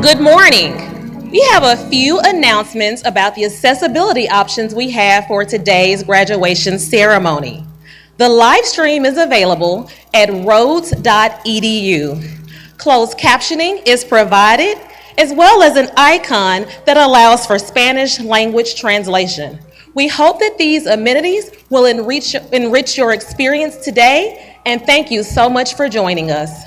Good morning. We have a few announcements about the accessibility options we have for today's graduation ceremony. The live stream is available at rhodes.edu. Closed captioning is provided, as well as an icon that allows for Spanish language translation. We hope that these amenities will enrich your experience today, and thank you so much for joining us.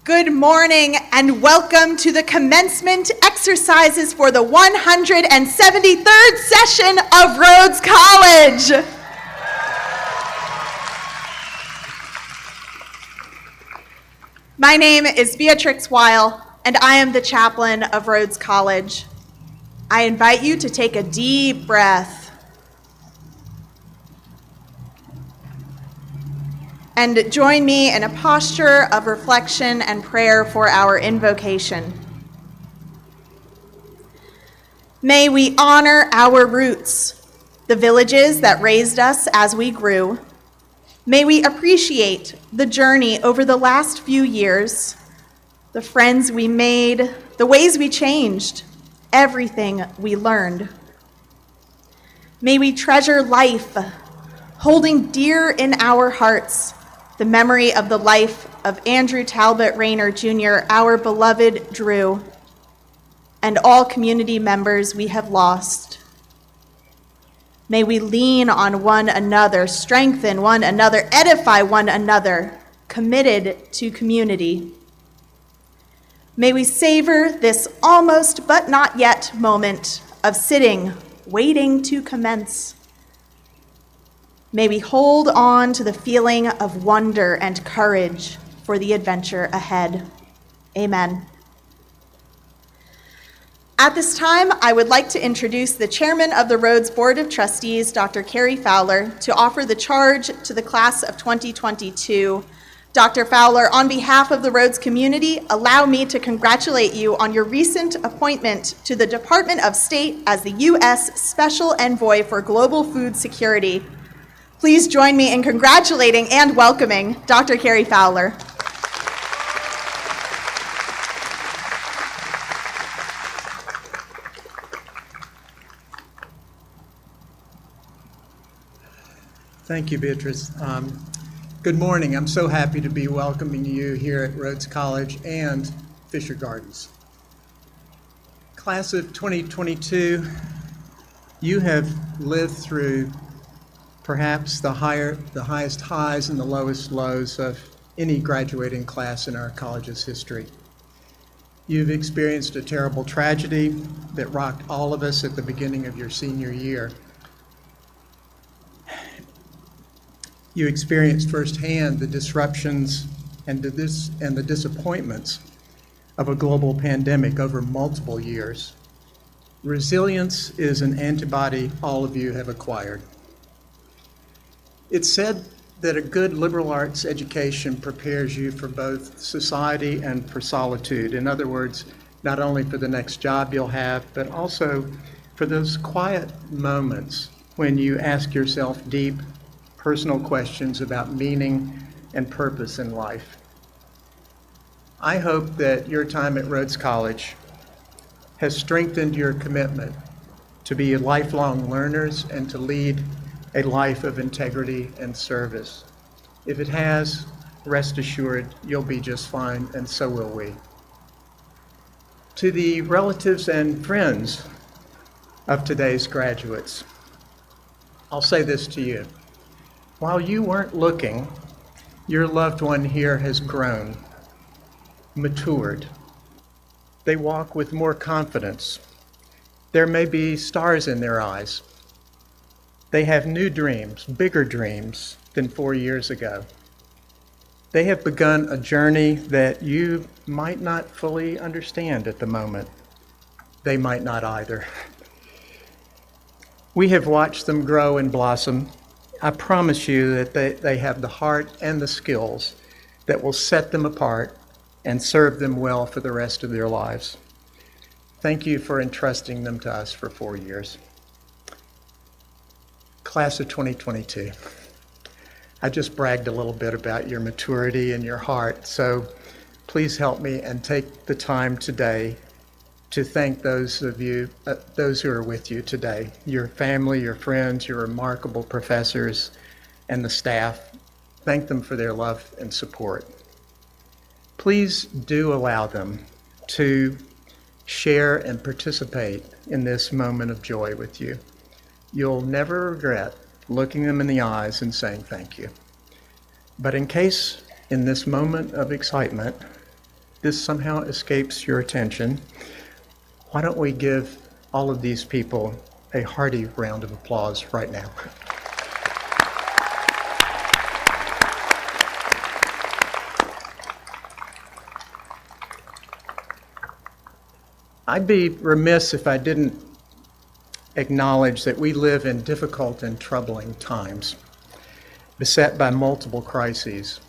Good morning and welcome to the commencement exercises for the 173rd session of Rhodes College. My name is Beatrix Weil and I am the chaplain of Rhodes College. I invite you to take a deep breath and join me in a posture of reflection and prayer for our invocation. May we honor our roots, the villages that raised us as we grew. May we appreciate the journey over the last few years, the friends we made, the ways we changed, everything we learned. May we treasure life, holding dear in our hearts the memory of the life of Andrew Talbot Rayner Jr., our beloved Drew, and all community members we have lost. May we lean on one another, strengthen one another, edify one another, committed to community. May we savor this almost but not yet moment of sitting, waiting to commence. May we hold on to the feeling of wonder and courage for the adventure ahead. Amen. At this time, I would like to introduce the chairman of the Rhodes Board of Trustees, Dr. Carrie Fowler, to offer the charge to the class of 2022. Dr. Fowler, on behalf of the Rhodes community, allow me to congratulate you on your recent appointment to the Department of State as the U.S. Special Envoy for Global Food Security. Please join me in congratulating and welcoming Dr. Carrie Fowler. Thank you, Beatrice. Good morning. I'm so happy to be welcoming you here at Rhodes College and Fisher Gardens. Class of 2022, you have lived through perhaps the highest highs and the lowest lows of any graduating class in our college's history. You've experienced a terrible tragedy that rocked all of us at the beginning of your senior year. You experienced firsthand the disruptions and the disappointments of a global pandemic over multiple years. Resilience is an antibody all of you have acquired. It's said that a good liberal arts education prepares you for both society and for solitude. In other words, not only for the next job you'll have, but also for those quiet moments when you ask yourself deep, personal questions about meaning and purpose in life. I hope that your time at Rhodes College has strengthened your commitment to be lifelong learners and to lead a life of integrity and service. If it has, rest assured, you'll be just fine, and so will we. To the relatives and friends of today's graduates, I'll say this to you. While you weren't looking, your loved one here has grown, matured. They walk with more confidence. There may be stars in their eyes. They have new dreams, bigger dreams than 4 years ago. They have begun a journey that you might not fully understand at the moment. They might not either. We have watched them grow and blossom. I promise you that they have the heart and the skills that will set them apart and serve them well for the rest of their lives. Thank you for entrusting them to us for 4 years. Class of 2022. I just bragged a little bit about your maturity and your heart, so please help me and take the time today to thank those of you, those who are with you today, your family, your friends, your remarkable professors, and the staff. Thank them for their love and support. Please do allow them to share and participate in this moment of joy with you. You'll never regret looking them in the eyes and saying thank you. But in case in this moment of excitement, this somehow escapes your attention, why don't we give all of these people a hearty round of applause right now. I'd be remiss if I didn't acknowledge that we live in difficult and troubling times, beset by multiple crises.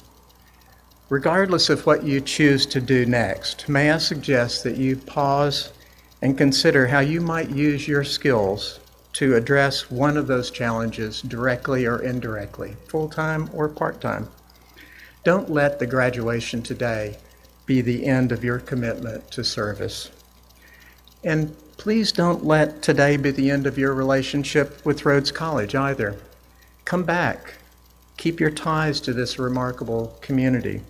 Regardless of what you choose to do next, may I suggest that you pause and consider how you might use your skills to address one of those challenges directly or indirectly, full-time or part-time. Don't let the graduation today be the end of your commitment to service. And please don't let today be the end of your relationship with Rhodes College either. Come back. Keep your ties to this remarkable community.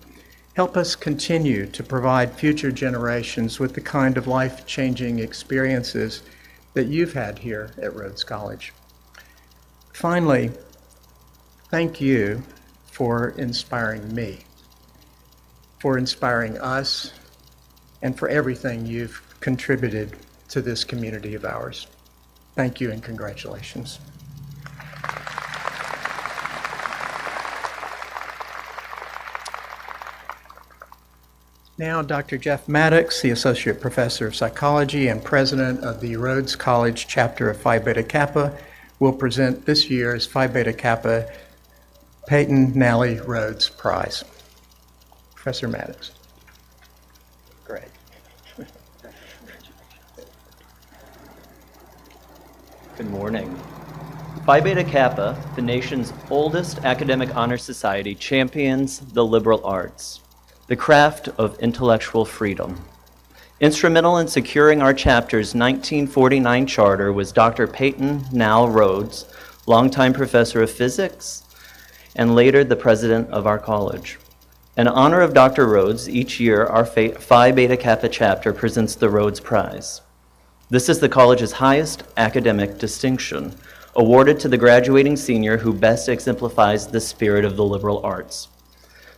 Help us continue to provide future generations with the kind of life-changing experiences that you've had here at Rhodes College. Finally, thank you for inspiring me, for inspiring us, and for everything you've contributed to this community of ours. Thank you and congratulations. Now, Dr. Jeff Maddox, the Associate Professor of Psychology and President of the Rhodes College Chapter of Phi Beta Kappa, will present this year's Phi Beta Kappa Peyton Nally Rhodes Prize. Professor Maddox. Great. Good morning. Phi Beta Kappa, the nation's oldest academic honor society, champions the liberal arts, the craft of intellectual freedom. Instrumental in securing our chapter's 1949 charter was Dr. Peyton Nall Rhodes, longtime professor of physics, and later the president of our college. In honor of Dr. Rhodes, each year our Phi Beta Kappa chapter presents the Rhodes Prize. This is the college's highest academic distinction, awarded to the graduating senior who best exemplifies the spirit of the liberal arts.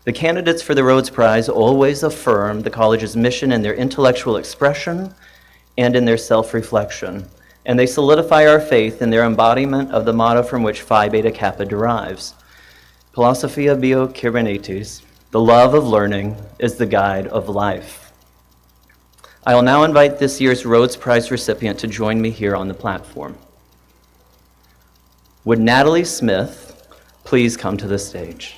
The candidates for the Rhodes Prize always affirm the college's mission in their intellectual expression and in their self-reflection, and they solidify our faith in their embodiment of the motto from which Phi Beta Kappa derives. Philosophia Bio Kybernetes, the love of learning is the guide of life. I will now invite this year's Rhodes Prize recipient to join me here on the platform. Would Natalie Smith, please come to the stage.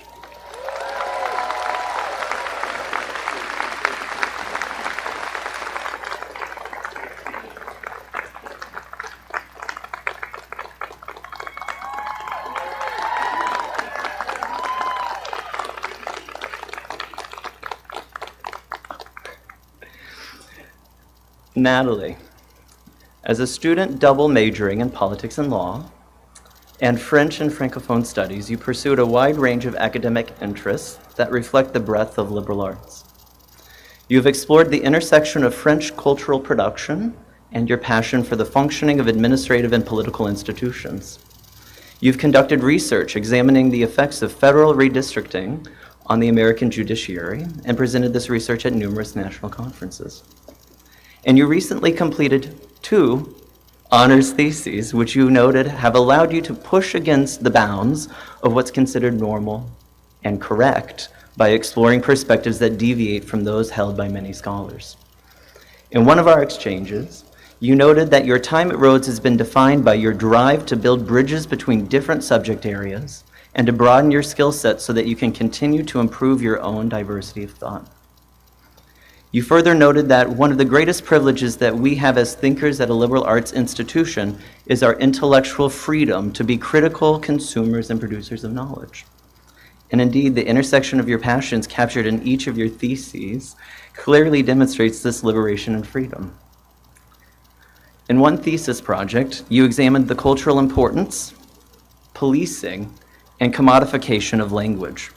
Natalie, as a student double majoring in politics and law and French and Francophone studies, you pursued a wide range of academic interests that reflect the breadth of liberal arts. You've explored the intersection of French cultural production and your passion for the functioning of administrative and political institutions. You've conducted research examining the effects of federal redistricting on the American judiciary and presented this research at numerous national conferences. And you recently completed 2 honors theses, which you noted have allowed you to push against the bounds of what's considered normal and correct by exploring perspectives that deviate from those held by many scholars. In one of our exchanges, you noted that your time at Rhodes has been defined by your drive to build bridges between different subject areas and to broaden your skill set so that you can continue to improve your own diversity of thought. You further noted that one of the greatest privileges that we have as thinkers at a liberal arts institution is our intellectual freedom to be critical consumers and producers of knowledge. And indeed, the intersection of your passions captured in each of your theses clearly demonstrates this liberation and freedom. In one thesis project, you examined the cultural importance, policing, and commodification of language.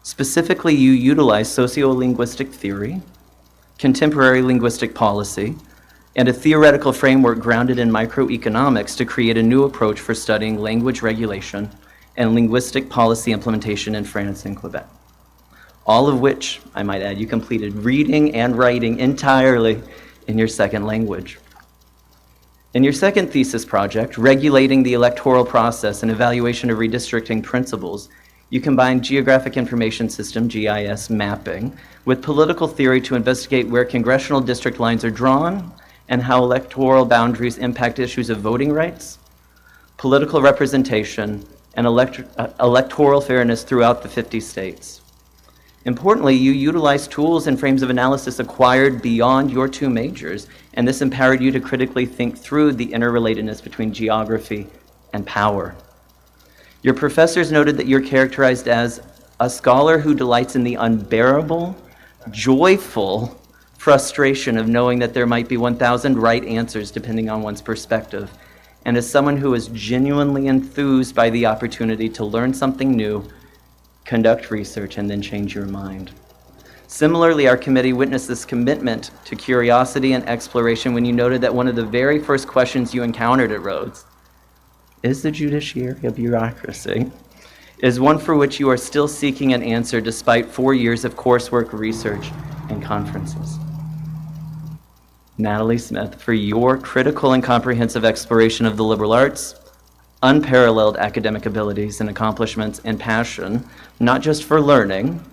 Specifically, you utilized sociolinguistic theory, contemporary linguistic policy, and a theoretical framework grounded in microeconomics to create a new approach for studying language regulation and linguistic policy implementation in France and Quebec. All of which, I might add, you completed reading and writing entirely in your second language. In your second thesis project, Regulating the Electoral Process and Evaluation of Redistricting Principles, you combined Geographic Information System, GIS, mapping with political theory to investigate where congressional district lines are drawn and how electoral boundaries impact issues of voting rights, political representation, and electoral fairness throughout the 50 states. Importantly, you utilized tools and frames of analysis acquired beyond your 2 majors, and this empowered you to critically think through the interrelatedness between geography and power. Your professors noted that you're characterized as a scholar who delights in the unbearable, joyful frustration of knowing that there might be 1,000 right answers depending on one's perspective, and as someone who is genuinely enthused by the opportunity to learn something new, conduct research, and then change your mind. Similarly, our committee witnessed this commitment to curiosity and exploration when you noted that one of the very first questions you encountered at Rhodes, is the judiciary a bureaucracy, is one for which you are still seeking an answer despite 4 years of coursework, research, and conferences. Natalie Smith, for your critical and comprehensive exploration of the liberal arts, unparalleled academic abilities and accomplishments, and passion, not just for learning,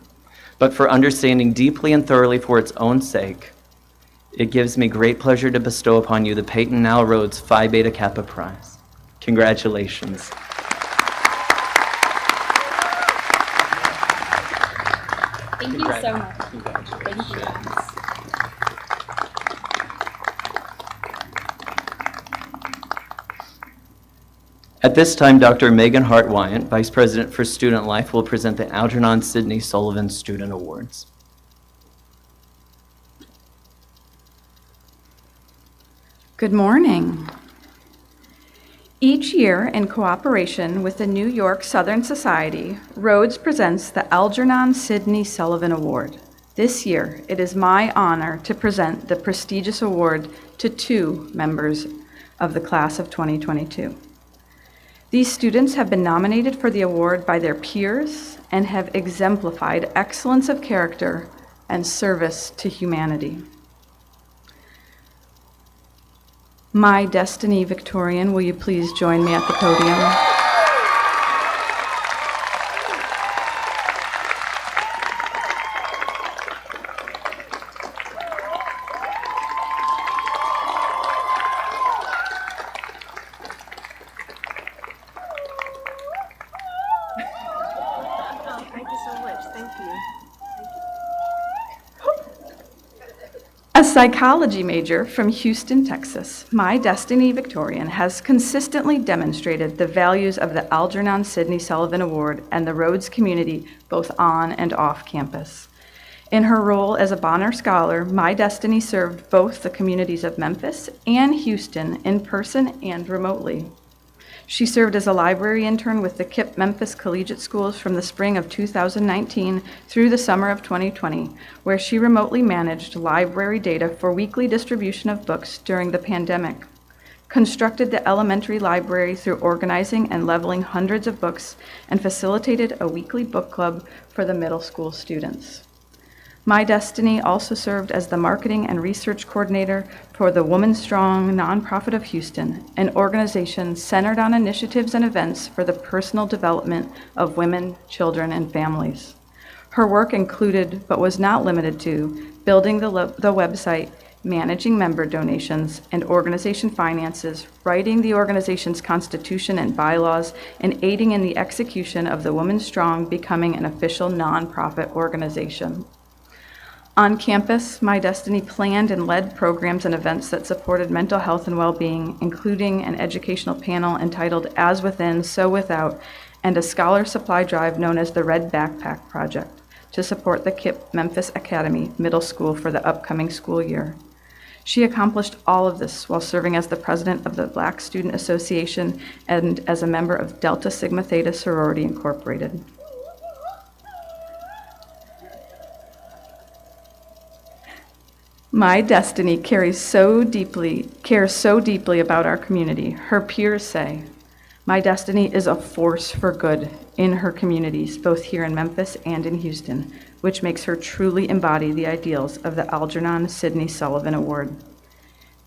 but for understanding deeply and thoroughly for its own sake, it gives me great pleasure to bestow upon you the Peyton Nal Rhodes Phi Beta Kappa Prize. Congratulations. Thank you so much. Thank you. At this time, Dr. Megan Hart-Wyant, Vice President for Student Life, will present the Algernon Sidney Sullivan Student Awards. Good morning. Each year, in cooperation with the New York Southern Society, Rhodes presents the Algernon Sidney Sullivan Award. This year, it is my honor to present the prestigious award to 2 members of the class of 2022. These students have been nominated for the award by their peers and have exemplified excellence of character and service to humanity. My Destiny Victorian, will you please join me at the podium? Thank you. A psychology major from Houston, Texas, My Destiny Victorian has consistently demonstrated the values of the Algernon Sidney Sullivan Award and the Rhodes community both on and off campus. In her role as a Bonner Scholar, My Destiny served both the communities of Memphis and Houston in person and remotely. She served as a library intern with the KIPP Memphis Collegiate Schools from the spring of 2019 through the summer of 2020, where she remotely managed library data for weekly distribution of books during the pandemic, constructed the elementary library through organizing and leveling hundreds of books, and facilitated a weekly book club for the middle school students. My Destiny also served as the marketing and research coordinator for the Woman Strong nonprofit of Houston, an organization centered on initiatives and events for the personal development of women, children, and families. Her work included, but was not limited to, building the website, managing member donations and organization finances, writing the organization's constitution and bylaws, and aiding in the execution of the Woman Strong becoming an official nonprofit organization. On campus, My Destiny planned and led programs and events that supported mental health and well-being, including an educational panel entitled As Within, So Without, and a scholar supply drive known as the Red Backpack Project to support the KIPP Memphis Academy Middle School for the upcoming school year. She accomplished all of this while serving as the president of the Black Student Association and as a member of Delta Sigma Theta Sorority Incorporated. My Destiny cares so deeply about our community. Her peers say, My Destiny is a force for good in her communities, both here in Memphis and in Houston, which makes her truly embody the ideals of the Algernon Sidney Sullivan Award.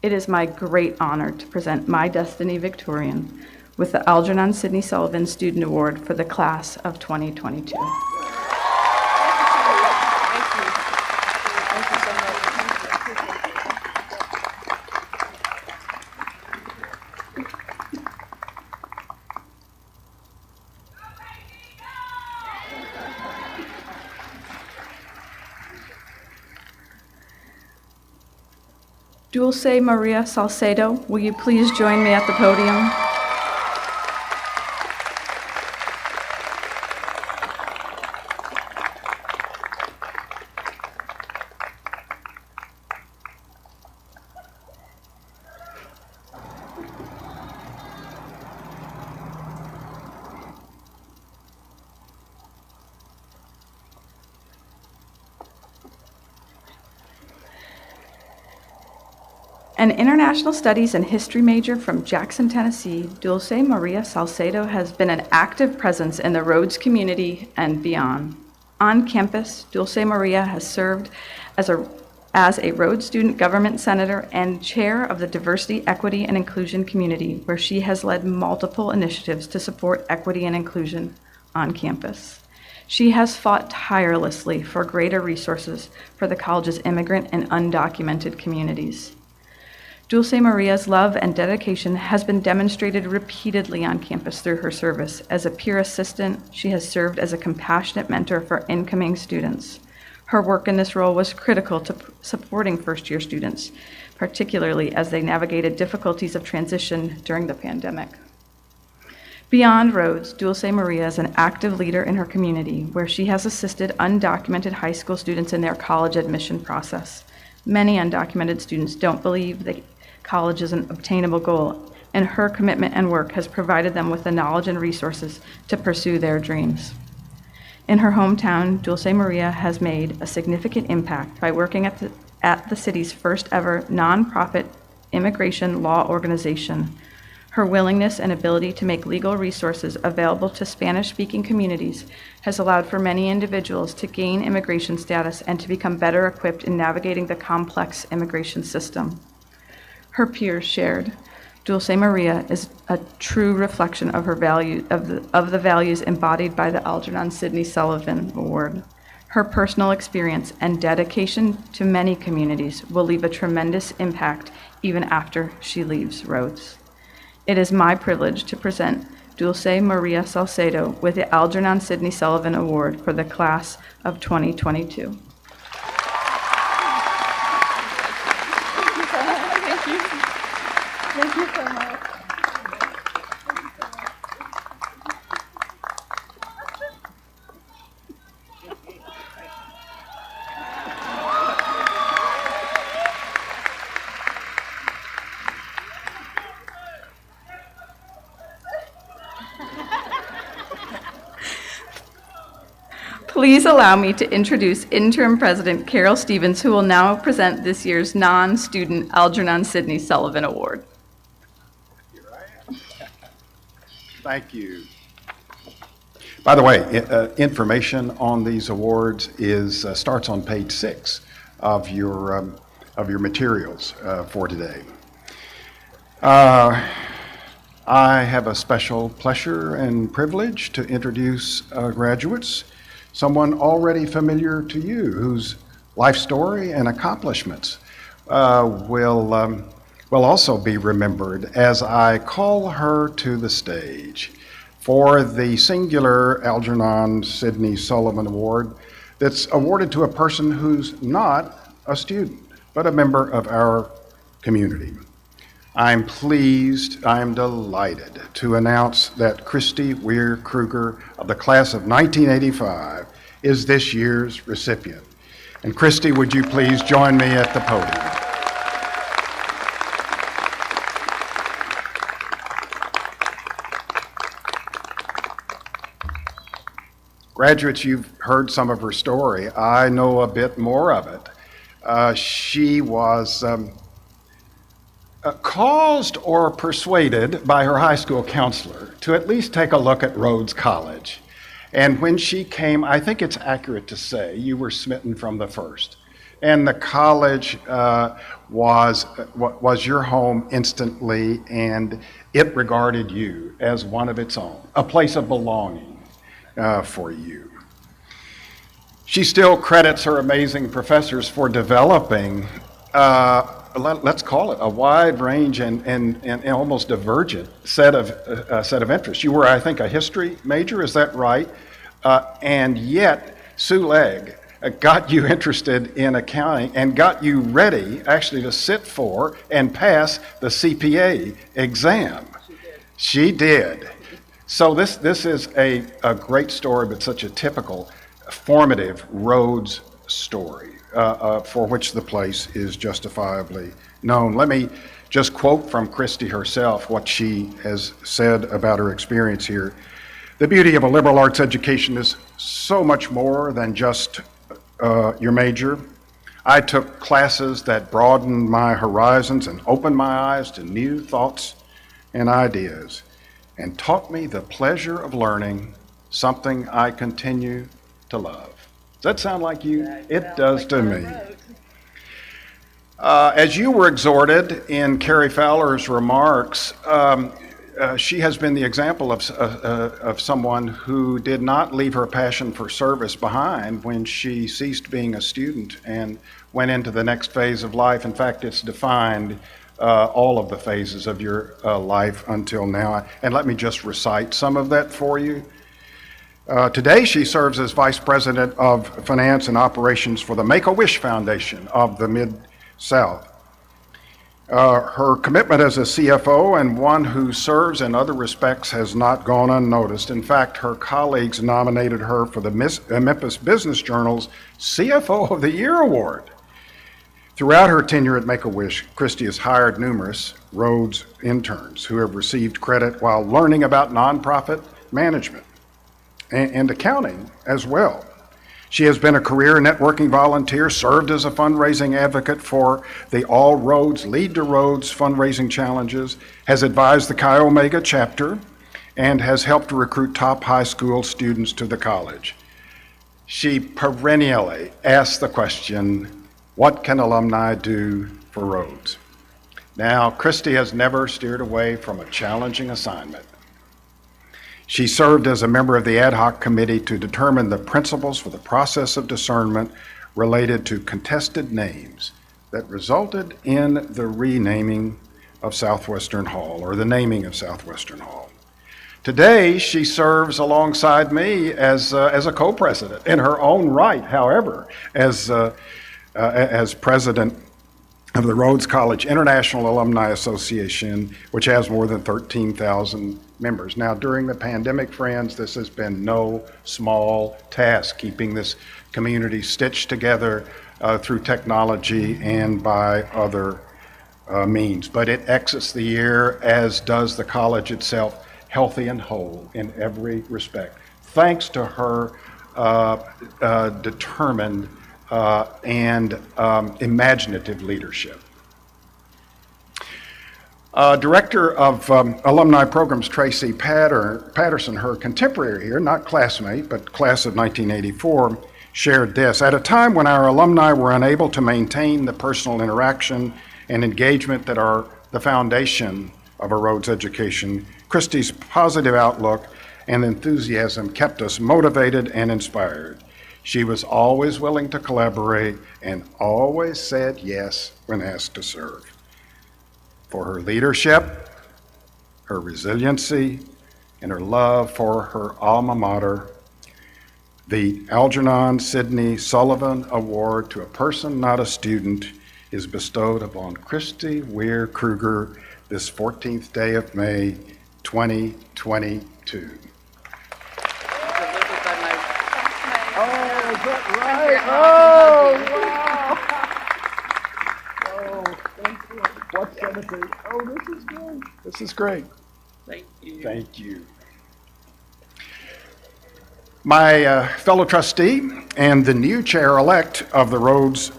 It is my great honor to present My Destiny Victorian with the Algernon Sidney Sullivan Student Award for the class of 2022. Dulce Maria Salcedo, will you please join me at the podium? An international studies and history major from Jackson, Tennessee, Dulce Maria Salcedo has been an active presence in the Rhodes community and beyond. On campus, Dulce Maria has served as a Rhodes Student Government Senator and chair of the Diversity, Equity, and Inclusion Community, where she has led multiple initiatives to support equity and inclusion on campus. She has fought tirelessly for greater resources for the college's immigrant and undocumented communities. Dulce Maria's love and dedication has been demonstrated repeatedly on campus through her service. As a peer assistant, she has served as a compassionate mentor for incoming students. Her work in this role was critical to supporting first-year students, particularly as they navigated difficulties of transition during the pandemic. Beyond Rhodes, Dulce Maria is an active leader in her community, where she has assisted undocumented high school students in their college admission process. Many undocumented students don't believe that college is an obtainable goal, and her commitment and work has provided them with the knowledge and resources to pursue their dreams. In her hometown, Dulce Maria has made a significant impact by working at the city's first ever nonprofit immigration law organization. Her willingness and ability to make legal resources available to Spanish-speaking communities has allowed for many individuals to gain immigration status and to become better equipped in navigating the complex immigration system. Her peers shared, Dulce Maria is a true reflection of her value of the values embodied by the Algernon Sidney Sullivan Award. Her personal experience and dedication to many communities will leave a tremendous impact even after she leaves Rhodes. It is my privilege to present Dulce Maria Salcedo with the Algernon Sidney Sullivan Award for the class of 2022. Please allow me to introduce Interim President Carol Stevens, who will now present this year's non-student Algernon Sidney Sullivan Award. Here I am. Thank you. By the way, information on these awards starts on page 6 of your materials for today. I have a special pleasure and privilege to introduce graduates, someone already familiar to you, whose life story and accomplishments will also be remembered as I call her to the stage for the singular Algernon Sidney Sullivan Award that's awarded to a person who's not a student, but a member of our community. I'm pleased, I'm delighted to announce that Christy Weir Kruger of the class of 1985 is this year's recipient. And Christy, would you please join me at the podium? Graduates, you've heard some of her story. I know a bit more of it. She was caused or persuaded by her high school counselor to at least take a look at Rhodes College. And when she came, I think it's accurate to say you were smitten from the first. And the college was your home instantly, and it regarded you as one of its own, a place of belonging for you. She still credits her amazing professors for developing let's call it a wide range and almost divergent set of interests. You were, I think, a history major, is that right? And yet, Sue Legg got you interested in accounting and got you ready, actually, to sit for and pass the CPA exam. She did. So this is a great story, but such a typical, formative Rhodes story. For which the place is justifiably known. Let me just quote from Christy herself what she has said about her experience here. The beauty of a liberal arts education is so much more than just your major. I took classes that broadened my horizons and opened my eyes to new thoughts and ideas, and taught me the pleasure of learning, something I continue to love. Does that sound like you? It does to me. As you were exhorted in Carrie Fowler's remarks, she has been the example of someone who did not leave her passion for service behind when she ceased being a student and went into the next phase of life. In fact, it's defined all of the phases of your life until now. And let me just recite some of that for you. Today, she serves as Vice President of Finance and Operations for the Make-A-Wish Foundation of the Mid-South. Her commitment as a CFO and one who serves in other respects has not gone unnoticed. In fact, her colleagues nominated her for the Memphis Business Journal's CFO of the Year Award. Throughout her tenure at Make-A-Wish, Christy has hired numerous Rhodes interns who have received credit while learning about nonprofit management and accounting as well. She has been a career networking volunteer, served as a fundraising advocate for the All Roads Lead to Rhodes fundraising challenges, has advised the Chi Omega chapter, and has helped to recruit top high school students to the college. She perennially asks the question, what can alumni do for Rhodes? Now, Christy has never steered away from a challenging assignment. She served as a member of the ad hoc committee to determine the principles for the process of discernment related to contested names that resulted in the renaming of Southwestern Hall, or the naming of Southwestern Hall. Today, she serves alongside me as a co-president in her own right, however, as president of the Rhodes College International Alumni Association, which has more than 13,000 members. Now, during the pandemic, friends, this has been no small task, keeping this community stitched together through technology and by other means. But it exits the year, as does the college itself, healthy and whole in every respect, thanks to her determined and imaginative leadership. Director of Alumni Programs, Tracy Patterson, her contemporary here, not classmate, but class of 1984, shared this. At a time when our alumni were unable to maintain the personal interaction and engagement that are the foundation of a Rhodes education, Christy's positive outlook and enthusiasm kept us motivated and inspired. She was always willing to collaborate and always said yes when asked to serve. For her leadership, her resiliency, and her love for her alma mater, the Algernon Sidney Sullivan Award to a person, not a student, is bestowed upon Christy Weir Kruger this 14th day of May, 2022. This is great. Thank you. Thank you. My fellow trustee and the new chair-elect of the Rhodes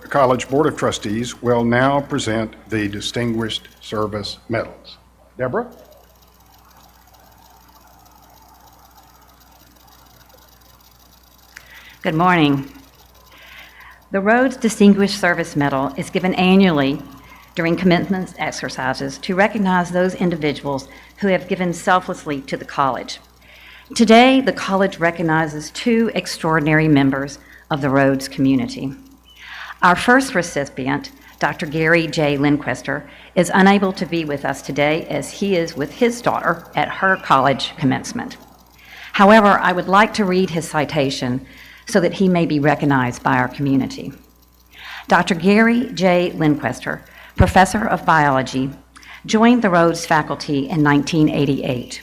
College Board of Trustees will now present the Distinguished Service Medals. Deborah? Good morning. The Rhodes Distinguished Service Medal is given annually during commencement exercises to recognize those individuals who have given selflessly to the college. Today, the college recognizes two extraordinary members of the Rhodes community. Our first recipient, Dr. Gary J. Lindquester, is unable to be with us today as he is with his daughter at her college commencement. However, I would like to read his citation so that he may be recognized by our community. Dr. Gary J. Lindquester, professor of biology, joined the Rhodes faculty in 1988.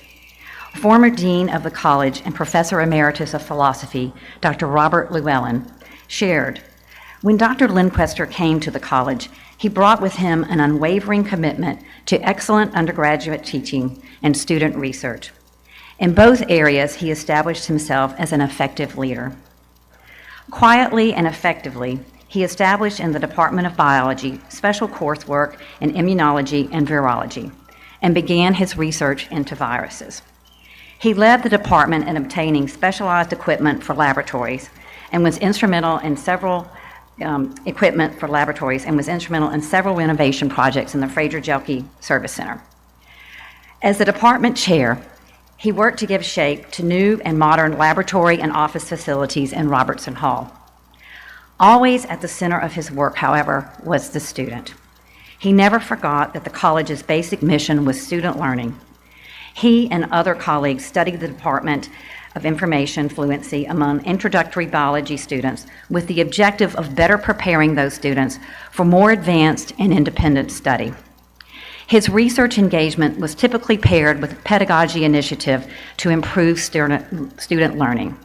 Former dean of the college and professor emeritus of philosophy, Dr. Robert Llewellyn, shared, when Dr. Lindquester came to the college, he brought with him an unwavering commitment to excellent undergraduate teaching and student research. In both areas, he established himself as an effective leader. Quietly and effectively, he established in the Department of Biology special coursework in immunology and virology, and began his research into viruses. He led the department in obtaining specialized equipment for laboratories and was instrumental in several equipment for laboratories and was instrumental in several renovation projects in the Fraser-Jelke Service Center. As the department chair, he worked to give shape to new and modern laboratory and office facilities in Robertson Hall. Always at the center of his work, however, was the student. He never forgot that the college's basic mission was student learning. He and other colleagues studied the Department of Information Fluency among introductory biology students with the objective of better preparing those students for more advanced and independent study. His research engagement was typically paired with a pedagogy initiative to improve student learning.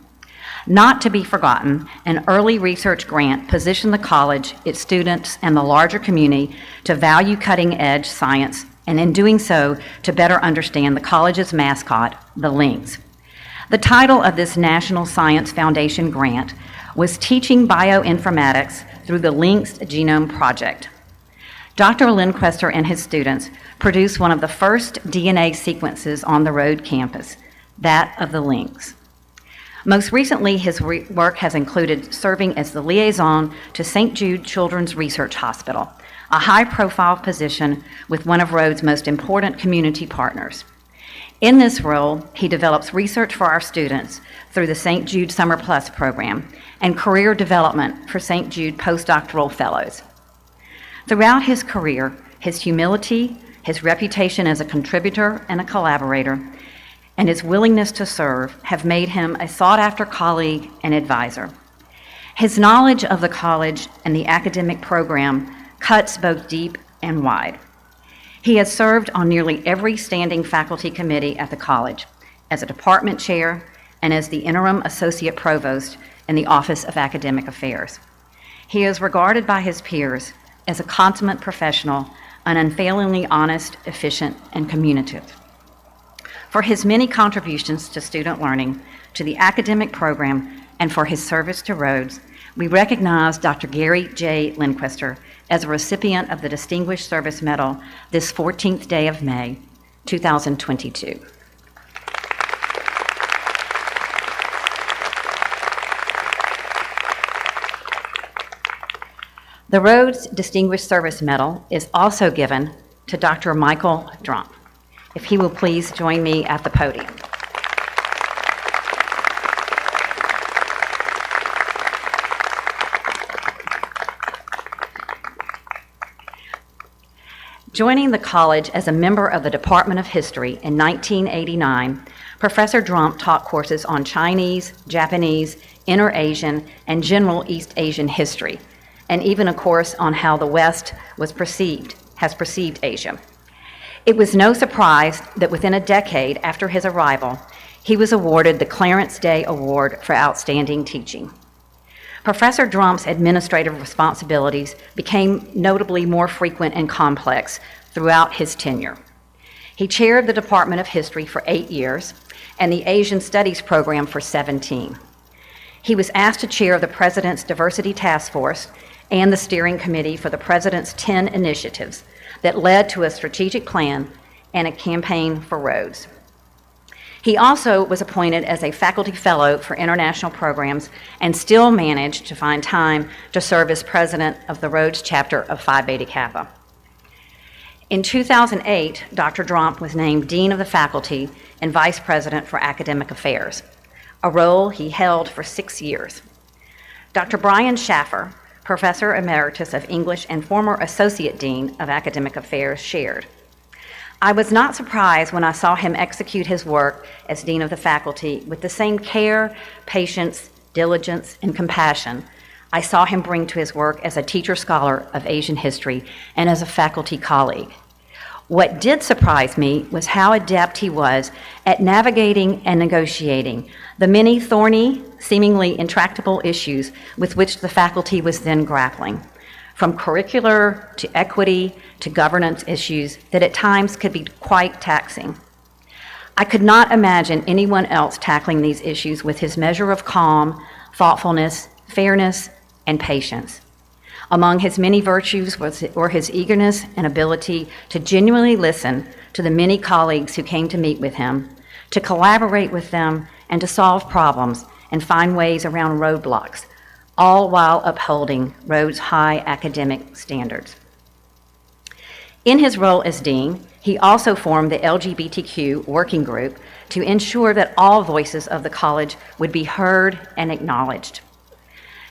Not to be forgotten, an early research grant positioned the college, its students, and the larger community to value cutting-edge science, and in doing so, to better understand the college's mascot, the Lynx. The title of this National Science Foundation grant was Teaching Bioinformatics Through the Lynx Genome Project. Dr. Lindquester and his students produced one of the first DNA sequences on the Rhodes campus, that of the lynx. Most recently, his work has included serving as the liaison to St. Jude Children's Research Hospital, a high-profile position with one of Rhodes' most important community partners. In this role, he develops research for our students through the St. Jude Summer Plus program and career development for St. Jude postdoctoral fellows. Throughout his career, his humility, his reputation as a contributor and a collaborator, and his willingness to serve have made him a sought-after colleague and advisor. His knowledge of the college and the academic program cuts both deep and wide. He has served on nearly every standing faculty committee at the college, as a department chair and as the interim associate provost in the Office of Academic Affairs. He is regarded by his peers as a consummate professional, and unfailingly honest, efficient, and communicative. For his many contributions to student learning, to the academic program, and for his service to Rhodes, we recognize Dr. Gary J. Lindquester as a recipient of the Distinguished Service Medal this 14th day of May, 2022. The Rhodes Distinguished Service Medal is also given to Dr. Michael Drump. If he will please join me at the podium. Joining the college as a member of the Department of History in 1989, Professor Drump taught courses on Chinese, Japanese, Inter-Asian, and general East Asian history, and even a course on how the West has perceived Asia. It was no surprise that within a decade after his arrival, he was awarded the Clarence Day Award for Outstanding Teaching. Professor Drump's administrative responsibilities became notably more frequent and complex throughout his tenure. He chaired the Department of History for 8 years and the Asian Studies program for 17. He was asked to chair the President's Diversity Task Force and the steering committee for the President's 10 initiatives that led to a strategic plan and a campaign for Rhodes. He also was appointed as a faculty fellow for international programs and still managed to find time to serve as president of the Rhodes chapter of Phi Beta Kappa. In 2008, Dr. Drump was named Dean of the Faculty and Vice President for Academic Affairs, a role he held for 6 years. Dr. Brian Schaffer, Professor Emeritus of English and former Associate Dean of Academic Affairs, shared, "I was not surprised when I saw him execute his work as Dean of the Faculty with the same care, patience, diligence, and compassion I saw him bring to his work as a teacher scholar of Asian history and as a faculty colleague. What did surprise me was how adept he was at navigating and negotiating the many thorny, seemingly intractable issues with which the faculty was then grappling, from curricular to equity to governance issues that at times could be quite taxing. I could not imagine anyone else tackling these issues with his measure of calm, thoughtfulness, fairness, and patience. Among his many virtues were his eagerness and ability to genuinely listen to the many colleagues who came to meet with him, to collaborate with them, and to solve problems and find ways around roadblocks, all while upholding Rhodes' high academic standards. In his role as dean, he also formed the LGBTQ working group to ensure that all voices of the college would be heard and acknowledged.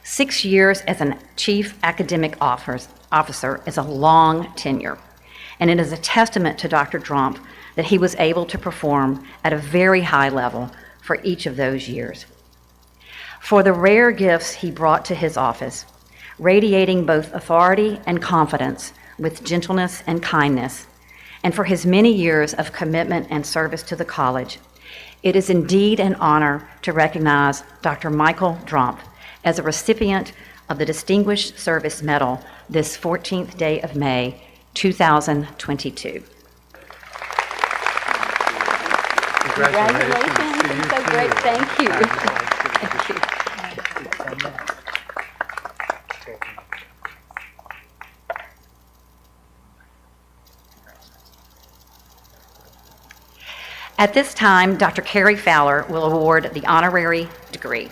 6 years as a chief academic officer is a long tenure, and it is a testament to Dr. Drump that he was able to perform at a very high level for each of those years. For the rare gifts he brought to his office, radiating both authority and confidence with gentleness and kindness, and for his many years of commitment and service to the college, it is indeed an honor to recognize Dr. Michael Drump as a recipient of the Distinguished Service Medal this 14th day of May, 2022. Congratulations. It's so great. Thank you. Thank you. At this time, Dr. Carrie Fowler will award the honorary degree.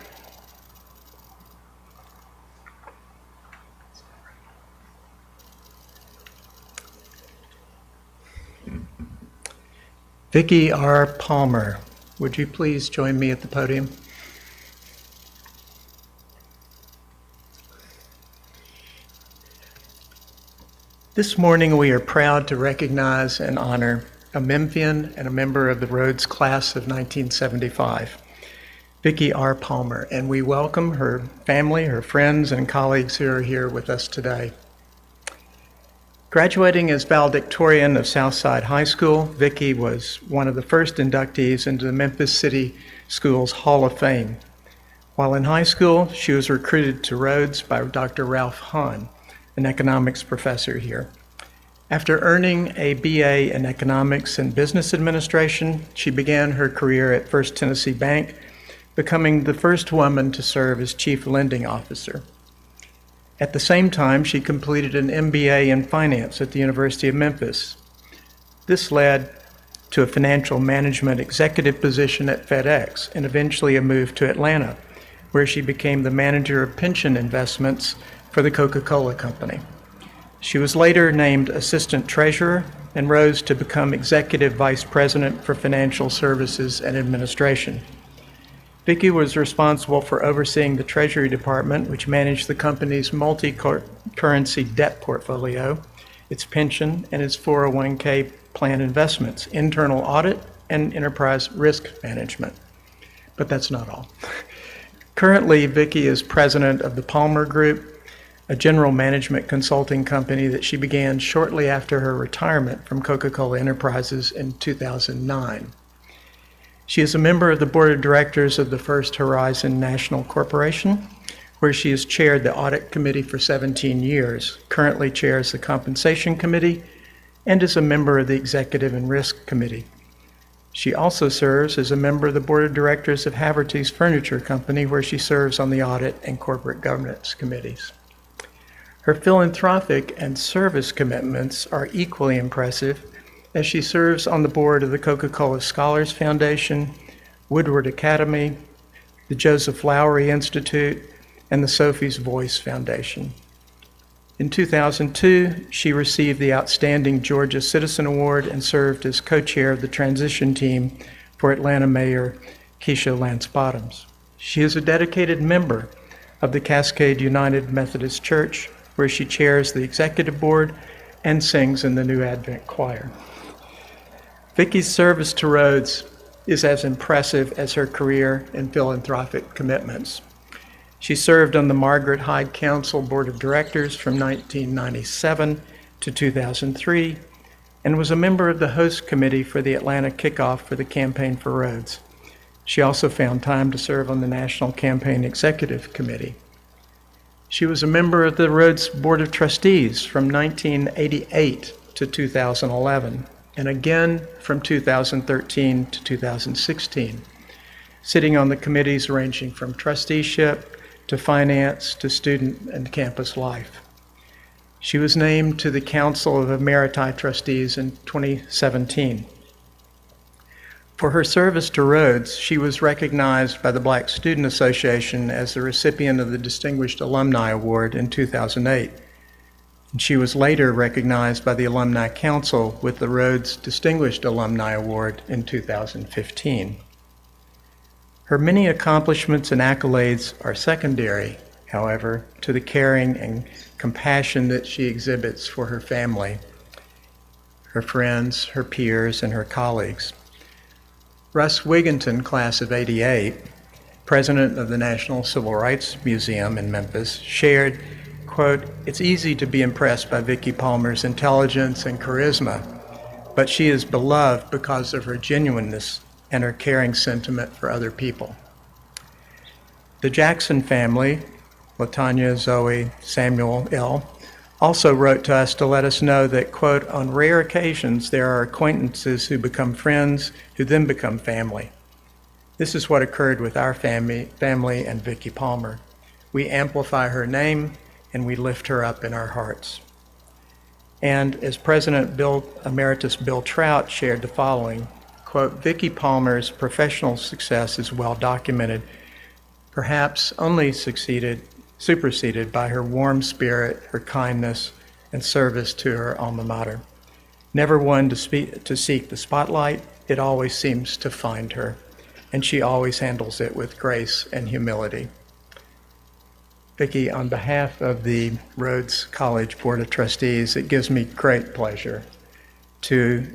Vicki R. Palmer, would you please join me at the podium? This morning, we are proud to recognize and honor a Memphian and a member of the Rhodes class of 1975, Vicki R. Palmer, and we welcome her family, her friends, and colleagues who are here with us today. Graduating as valedictorian of Southside High School, Vicki was one of the first inductees into the Memphis City Schools Hall of Fame. While in high school, she was recruited to Rhodes by Dr. Ralph Hahn, an economics professor here. After earning a BA in economics and business administration, she began her career at First Tennessee Bank, becoming the first woman to serve as chief lending officer. At the same time, she completed an MBA in finance at the University of Memphis. This led to a financial management executive position at FedEx and eventually a move to Atlanta, where she became the manager of pension investments for the Coca-Cola Company. She was later named assistant treasurer and rose to become executive vice president for financial services and administration. Vicki was responsible for overseeing the Treasury Department, which managed the company's multi-currency debt portfolio, its pension, and its 401k plan investments, internal audit, and enterprise risk management. But that's not all. Currently, Vicki is president of the Palmer Group, a general management consulting company that she began shortly after her retirement from Coca-Cola Enterprises in 2009. She is a member of the board of directors of the First Horizon National Corporation, where she has chaired the audit committee for 17 years, currently chairs the compensation committee, and is a member of the executive and risk committee. She also serves as a member of the board of directors of Haverty's Furniture Company, where she serves on the audit and corporate governance committees. Her philanthropic and service commitments are equally impressive, as she serves on the board of the Coca-Cola Scholars Foundation, Woodward Academy, the Joseph Lowery Institute, and the Sophie's Voice Foundation. In 2002, she received the Outstanding Georgia Citizen Award and served as co-chair of the transition team for Atlanta Mayor Keisha Lance Bottoms. She is a dedicated member of the Cascade United Methodist Church, where she chairs the executive board and sings in the New Advent Choir. Vicki's service to Rhodes is as impressive as her career and philanthropic commitments. She served on the Margaret Hyde Council Board of Directors from 1997 to 2003 and was a member of the host committee for the Atlanta kickoff for the Campaign for Rhodes. She also found time to serve on the National Campaign Executive Committee. She was a member of the Rhodes Board of Trustees from 1988 to 2011. And again from 2013 to 2016, sitting on the committees ranging from trusteeship to finance to student and campus life. She was named to the Council of Emeriti Trustees in 2017. For her service to Rhodes, she was recognized by the Black Student Association as the recipient of the Distinguished Alumni Award in 2008. And she was later recognized by the Alumni Council with the Rhodes Distinguished Alumni Award in 2015. Her many accomplishments and accolades are secondary, however, to the caring and compassion that she exhibits for her family, her friends, her peers, and her colleagues. Russ Wigginton, class of '88, president of the National Civil Rights Museum in Memphis, shared, quote, "It's easy to be impressed by Vicki Palmer's intelligence and charisma, but she is beloved because of her genuineness and her caring sentiment for other people." The Jackson family, LaTanya, Zoe, Samuel, L., also wrote to us to let us know that, quote, "On rare occasions, there are acquaintances who become friends, who then become family. This is what occurred with our family and Vicki Palmer. We amplify her name, and we lift her up in our hearts." And as President Emeritus Bill Trout shared the following, quote, "Vicki Palmer's professional success is well documented, perhaps only superseded by her warm spirit, her kindness, and service to her alma mater. Never one to seek the spotlight, it always seems to find her, and she always handles it with grace and humility." Vicki, on behalf of the Rhodes College Board of Trustees, it gives me great pleasure to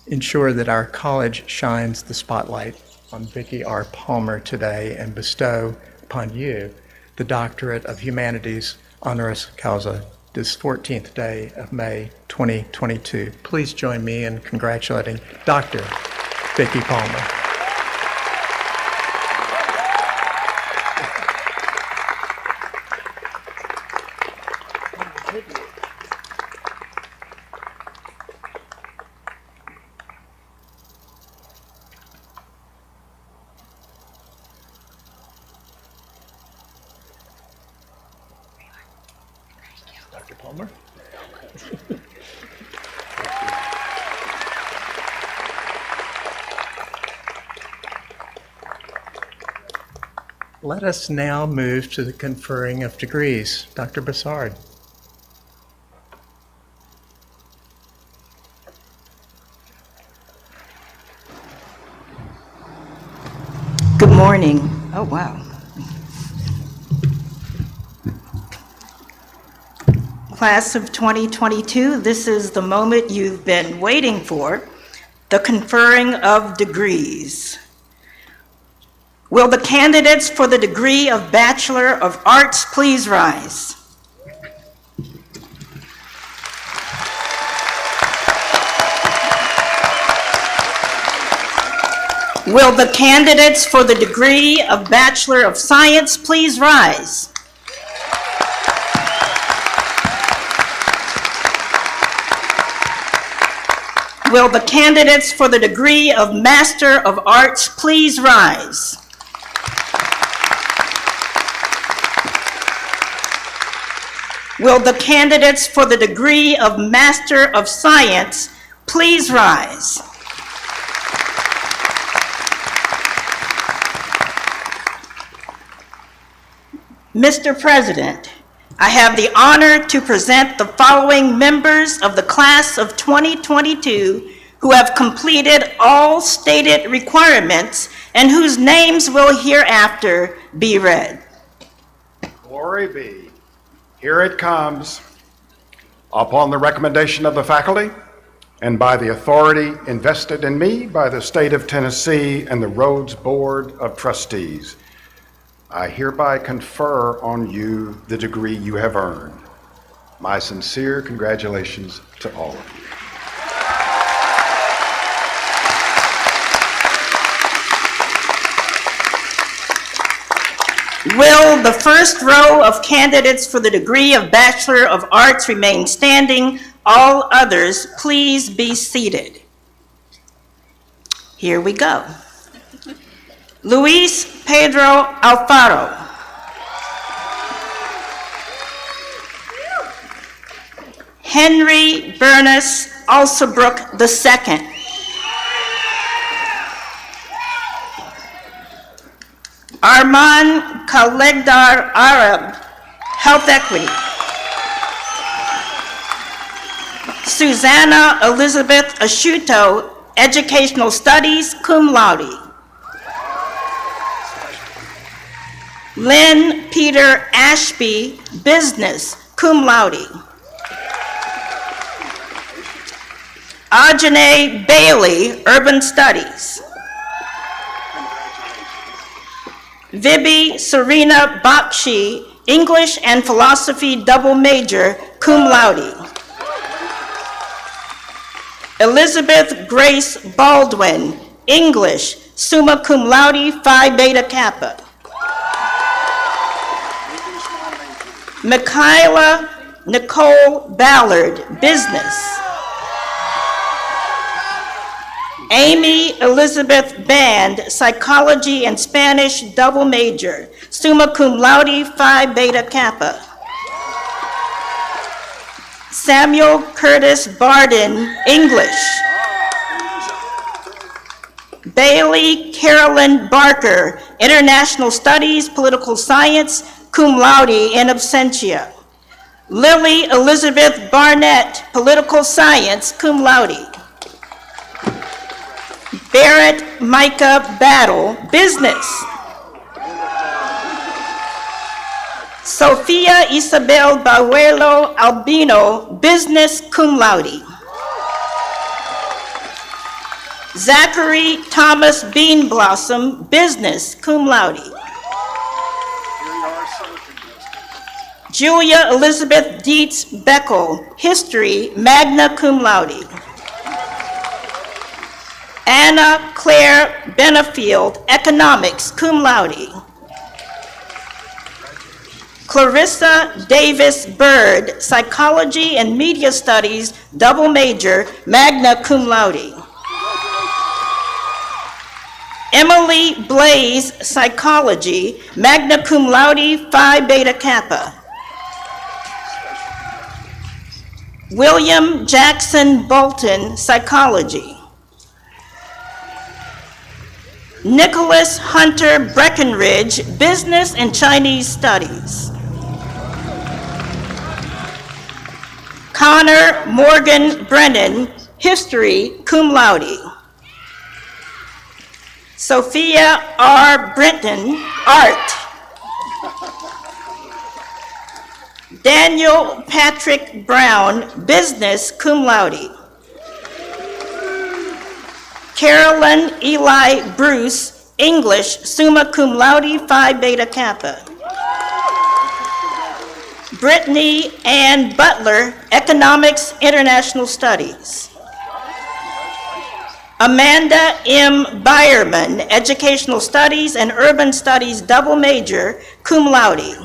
ensure that our college shines the spotlight on Vicki R. Palmer today and bestow upon you the Doctorate of Humanities honoris causa this 14th day of May 2022. Please join me in congratulating Dr. Vicki Palmer. Dr. Palmer. Let us now move to the conferring of degrees. Dr. Bassard. Good morning. Oh, wow. Class of 2022, this is the moment you've been waiting for, the conferring of degrees. Will the candidates for the degree of Bachelor of Arts please rise? Will the candidates for the degree of Bachelor of Science please rise? Will the candidates for the degree of Master of Arts please rise? Will the candidates for the degree of Master of Science please rise? Mr. President, I have the honor to present the following members of the class of 2022 who have completed all stated requirements and whose names will hereafter be read. Glory be. Here it comes. Upon the recommendation of the faculty and by the authority invested in me by the state of Tennessee and the Rhodes Board of Trustees, I hereby confer on you the degree you have earned. My sincere congratulations to all of you. Will the first row of candidates for the degree of Bachelor of Arts remain standing? All others, please be seated. Here we go. Luis Pedro Alfaro. Henry Bernice Alsabrook II. Arman Kalegdar Arab, Health Equity. Susanna Elizabeth Asciutto, Educational Studies, cum laude. Lynn Peter Ashby, Business, cum laude. Ajane Bailey, Urban Studies. Vibi Serena Bakshi, English and Philosophy double major, cum laude. Elizabeth Grace Baldwin, English, summa cum laude, Phi Beta Kappa. Michaela Nicole Ballard, Business. Amy Elizabeth Band, Psychology and Spanish double major, summa cum laude, Phi Beta Kappa. Samuel Curtis Barden, English. Bailey Carolyn Barker, International Studies, Political Science, cum laude in absentia. Lily Elizabeth Barnett, Political Science, cum laude. Barrett Micah Battle, Business. Sophia Isabel Baruelo Albino, Business, cum laude. Zachary Thomas Beanblossom, business, cum laude. Julia Elizabeth Dietz Beckel, history, magna cum laude. Anna Claire Benefield, economics, cum laude. Clarissa Davis Bird, psychology and media studies, double major, magna cum laude. Emily Blaze, psychology, magna cum laude, Phi Beta Kappa. William Jackson Bolton, psychology. Nicholas Hunter Breckenridge, business and Chinese studies. Connor Morgan Brennan, history, cum laude. Sophia R. Brenton, art. Daniel Patrick Brown, business, cum laude. Carolyn Eli Bruce, English, summa cum laude, Phi Beta Kappa. Brittany Ann Butler, economics, international studies. Amanda M. Byerman, educational studies and urban studies, double major, cum laude.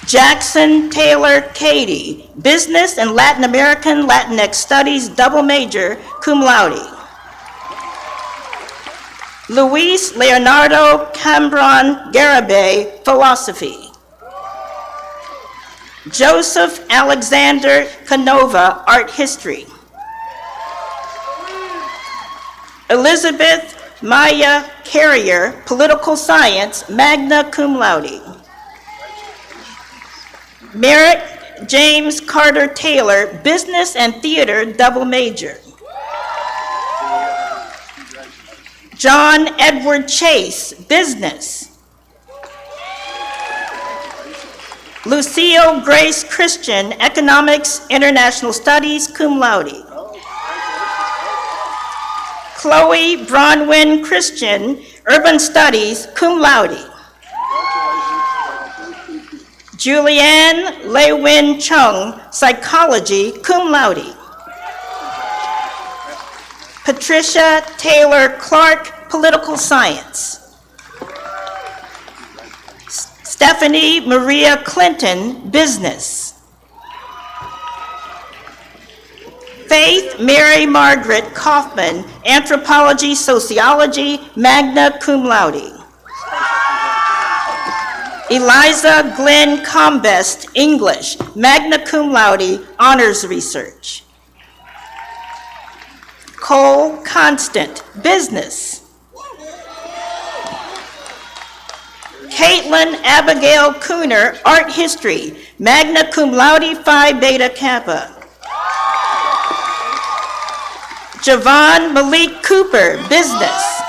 Jackson Taylor Cady, business and Latin American Latinx studies, double major, cum laude. Luis Leonardo Cambron Garibay, philosophy. Joseph Alexander Canova, art history. Elizabeth Maya Carrier, political science, magna cum laude. Merrick James Carter Taylor, business and theater, double major. John Edward Chase, business. Lucille Grace Christian, economics, international studies, cum laude. Chloe Bronwyn Christian, urban studies, cum laude. Julianne Lewin Chung, psychology, cum laude. Patricia Taylor Clark, political science. Stephanie Maria Clinton, business. Faith Mary Margaret Kaufman, anthropology, sociology, magna cum laude. Eliza Glenn Combest, English, magna cum laude, honors research. Cole Constant, business. Caitlin Abigail Cooner, art history, magna cum laude, Phi Beta Kappa. Javon Malik Cooper, business.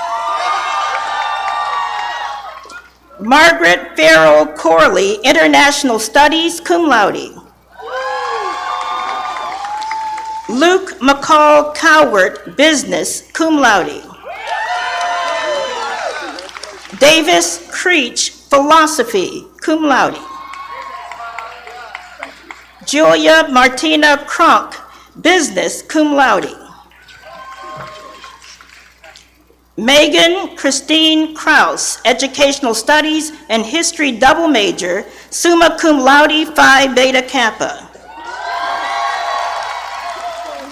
Margaret Farrell Corley, international studies, cum laude. Luke McCall Cowart, business, cum laude. Davis Creech, philosophy, cum laude. Julia Martina Kronk, business, cum laude. Megan Christine Kraus, educational studies and history, double major, summa cum laude, Phi Beta Kappa.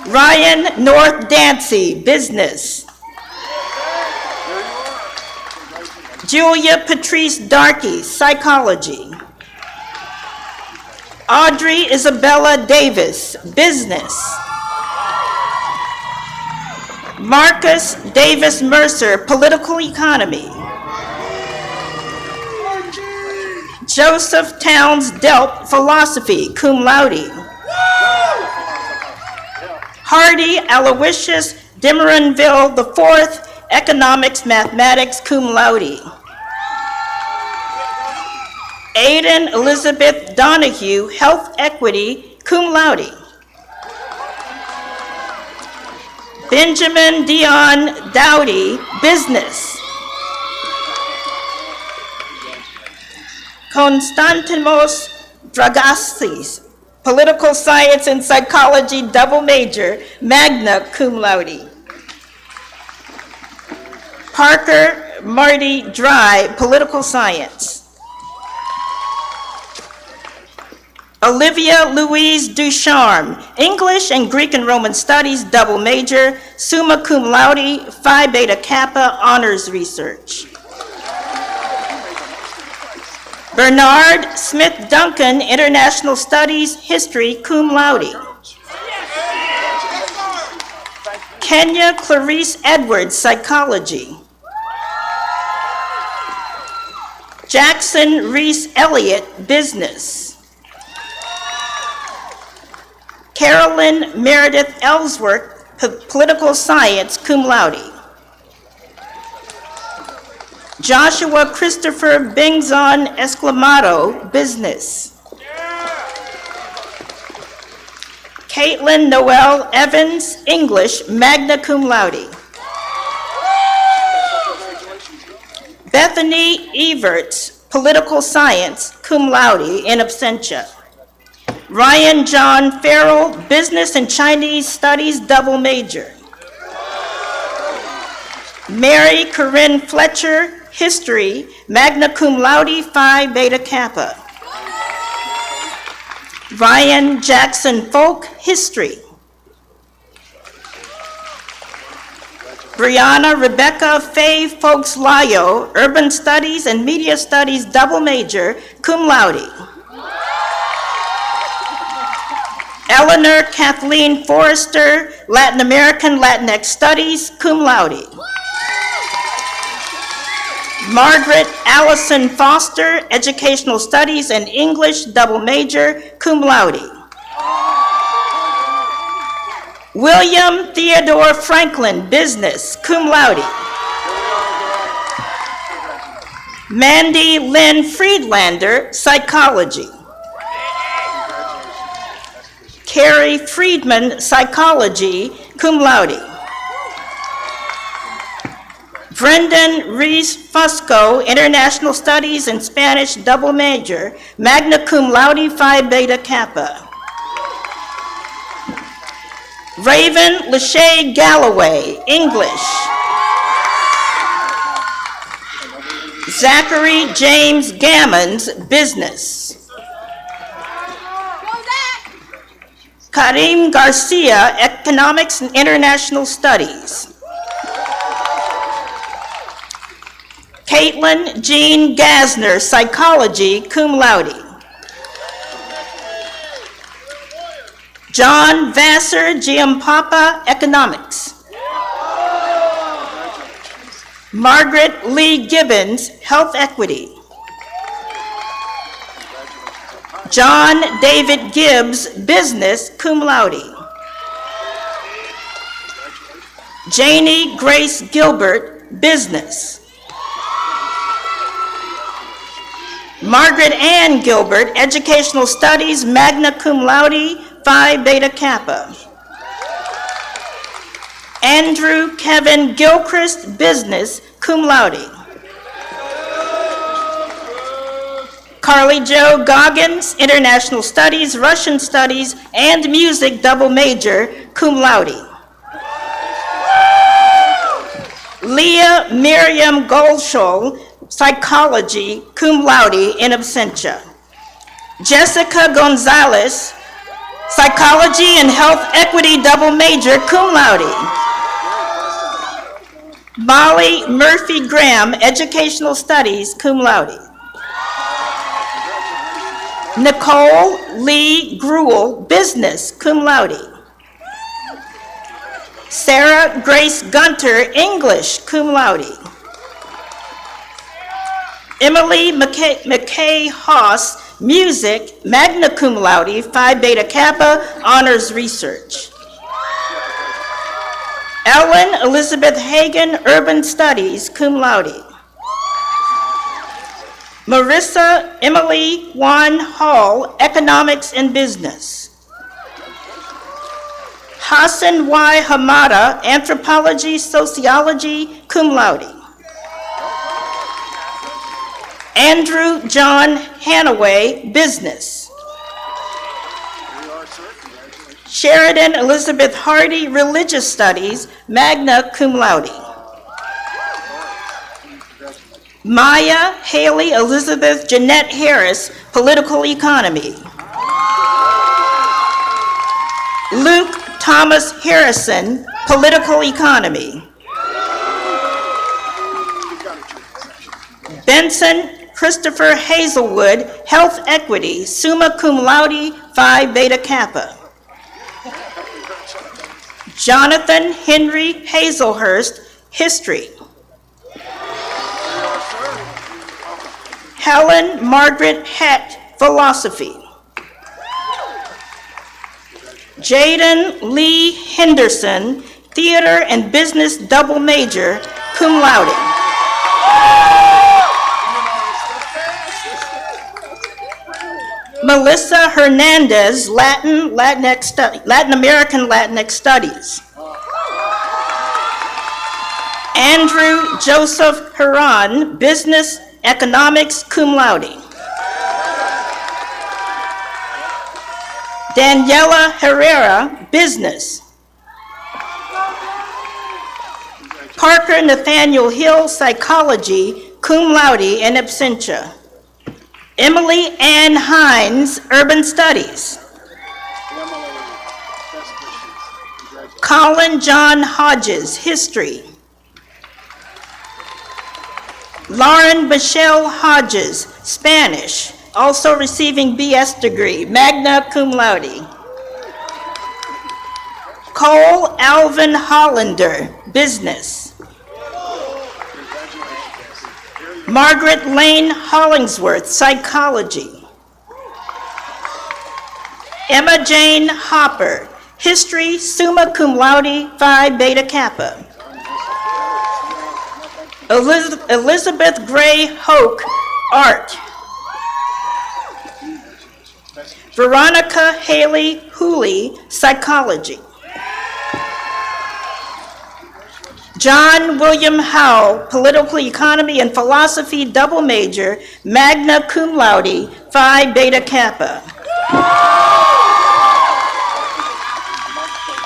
Ryan North Dancy, business. Julia Patrice Darkey, psychology. Audrey Isabella Davis, business. Marcus Davis Mercer, political economy. Joseph Towns Delp, philosophy, cum laude. Hardy Aloysius Demeronville IV, economics, mathematics, cum laude. Aiden Elizabeth Donahue, health equity, cum laude. Benjamin Dion Dowdy, Business. Konstantinos Dragasis, Political Science and Psychology, double major, magna cum laude. Parker Marty Dry, Political Science. Olivia Louise Ducharme, English and Greek and Roman Studies, double major, summa cum laude, Phi Beta Kappa, honors research. Bernard Smith Duncan, International Studies, History, cum laude. Kenya Clarice Edwards, Psychology. Jackson Reese Elliott, Business. Carolyn Meredith Ellsworth, Political Science, cum laude. Joshua Christopher Bengzon Esclamado, Business. Caitlin Noel Evans, English, magna cum laude. Bethany Everts, Political Science, cum laude, in absentia. Ryan John Farrell, Business and Chinese Studies, double major. Mary Corinne Fletcher, History, magna cum laude, Phi Beta Kappa. Ryan Jackson Folk, History. Brianna Rebecca Faye Folks Layo, Urban Studies and Media Studies, double major, cum laude. Eleanor Kathleen Forrester, Latin American Latinx Studies, cum laude. Margaret Allison Foster, Educational Studies and English, double major, cum laude. William Theodore Franklin, Business, cum laude. Mandy Lynn Friedlander, Psychology. Carrie Friedman, Psychology, cum laude. Brendan Reese Fusco, International Studies and Spanish, double major, magna cum laude, Phi Beta Kappa. Raven Lachey Galloway, English. Zachary James Gammons, Business. Karim Garcia, Economics and International Studies. Caitlin Jean Gasner, Psychology, cum laude. John Vassar Giampapa, Economics. Margaret Lee Gibbons, Health Equity. John David Gibbs, Business, cum laude. Janie Grace Gilbert, Business. Margaret Ann Gilbert, Educational Studies, magna cum laude, Phi Beta Kappa. Andrew Kevin Gilchrist, Business, cum laude. Carly Jo Goggins, International Studies, Russian Studies, and Music, double major, cum laude. Leah Miriam Goldschul, Psychology, cum laude, in absentia. Jessica Gonzalez, Psychology and Health Equity, double major, cum laude. Molly Murphy Graham, Educational Studies, cum laude. Nicole Lee Gruel, Business, cum laude. Sarah Grace Gunter, English, cum laude. Emily McKay Haas, Music, magna cum laude, Phi Beta Kappa, honors research. Ellen Elizabeth Hagan, Urban Studies, cum laude. Marissa Emily Juan Hall, Economics and Business. Hassan Y. Hamada, Anthropology, Sociology, cum laude. Andrew John Hanaway, Business. Sheridan Elizabeth Hardy, Religious Studies, magna cum laude. Maya Haley Elizabeth Jeanette Harris, Political Economy. Luke Thomas Harrison, Political Economy. Benson Christopher Hazelwood, Health Equity, summa cum laude, Phi Beta Kappa. Jonathan Henry Hazelhurst, History. Helen Margaret Hett, Philosophy. Jaden Lee Henderson, Theater and Business Double Major, cum laude. Melissa Hernandez, Latin American Latinx Studies. Andrew Joseph Huron, Business Economics, cum laude. Daniela Herrera, Business. Parker Nathaniel Hill, Psychology, cum laude and absentia. Emily Ann Hines, Urban Studies. Colin John Hodges, History. Lauren Michelle Hodges, Spanish, also receiving BS degree, magna cum laude. Cole Alvin Hollander, Business. Margaret Lane Hollingsworth, Psychology. Emma Jane Hopper, History, summa cum laude, Phi Beta Kappa. Elizabeth Gray Hoke, Art. Veronica Haley Hooley, Psychology. John William Howell, Political Economy and Philosophy, double major, magna cum laude, Phi Beta Kappa.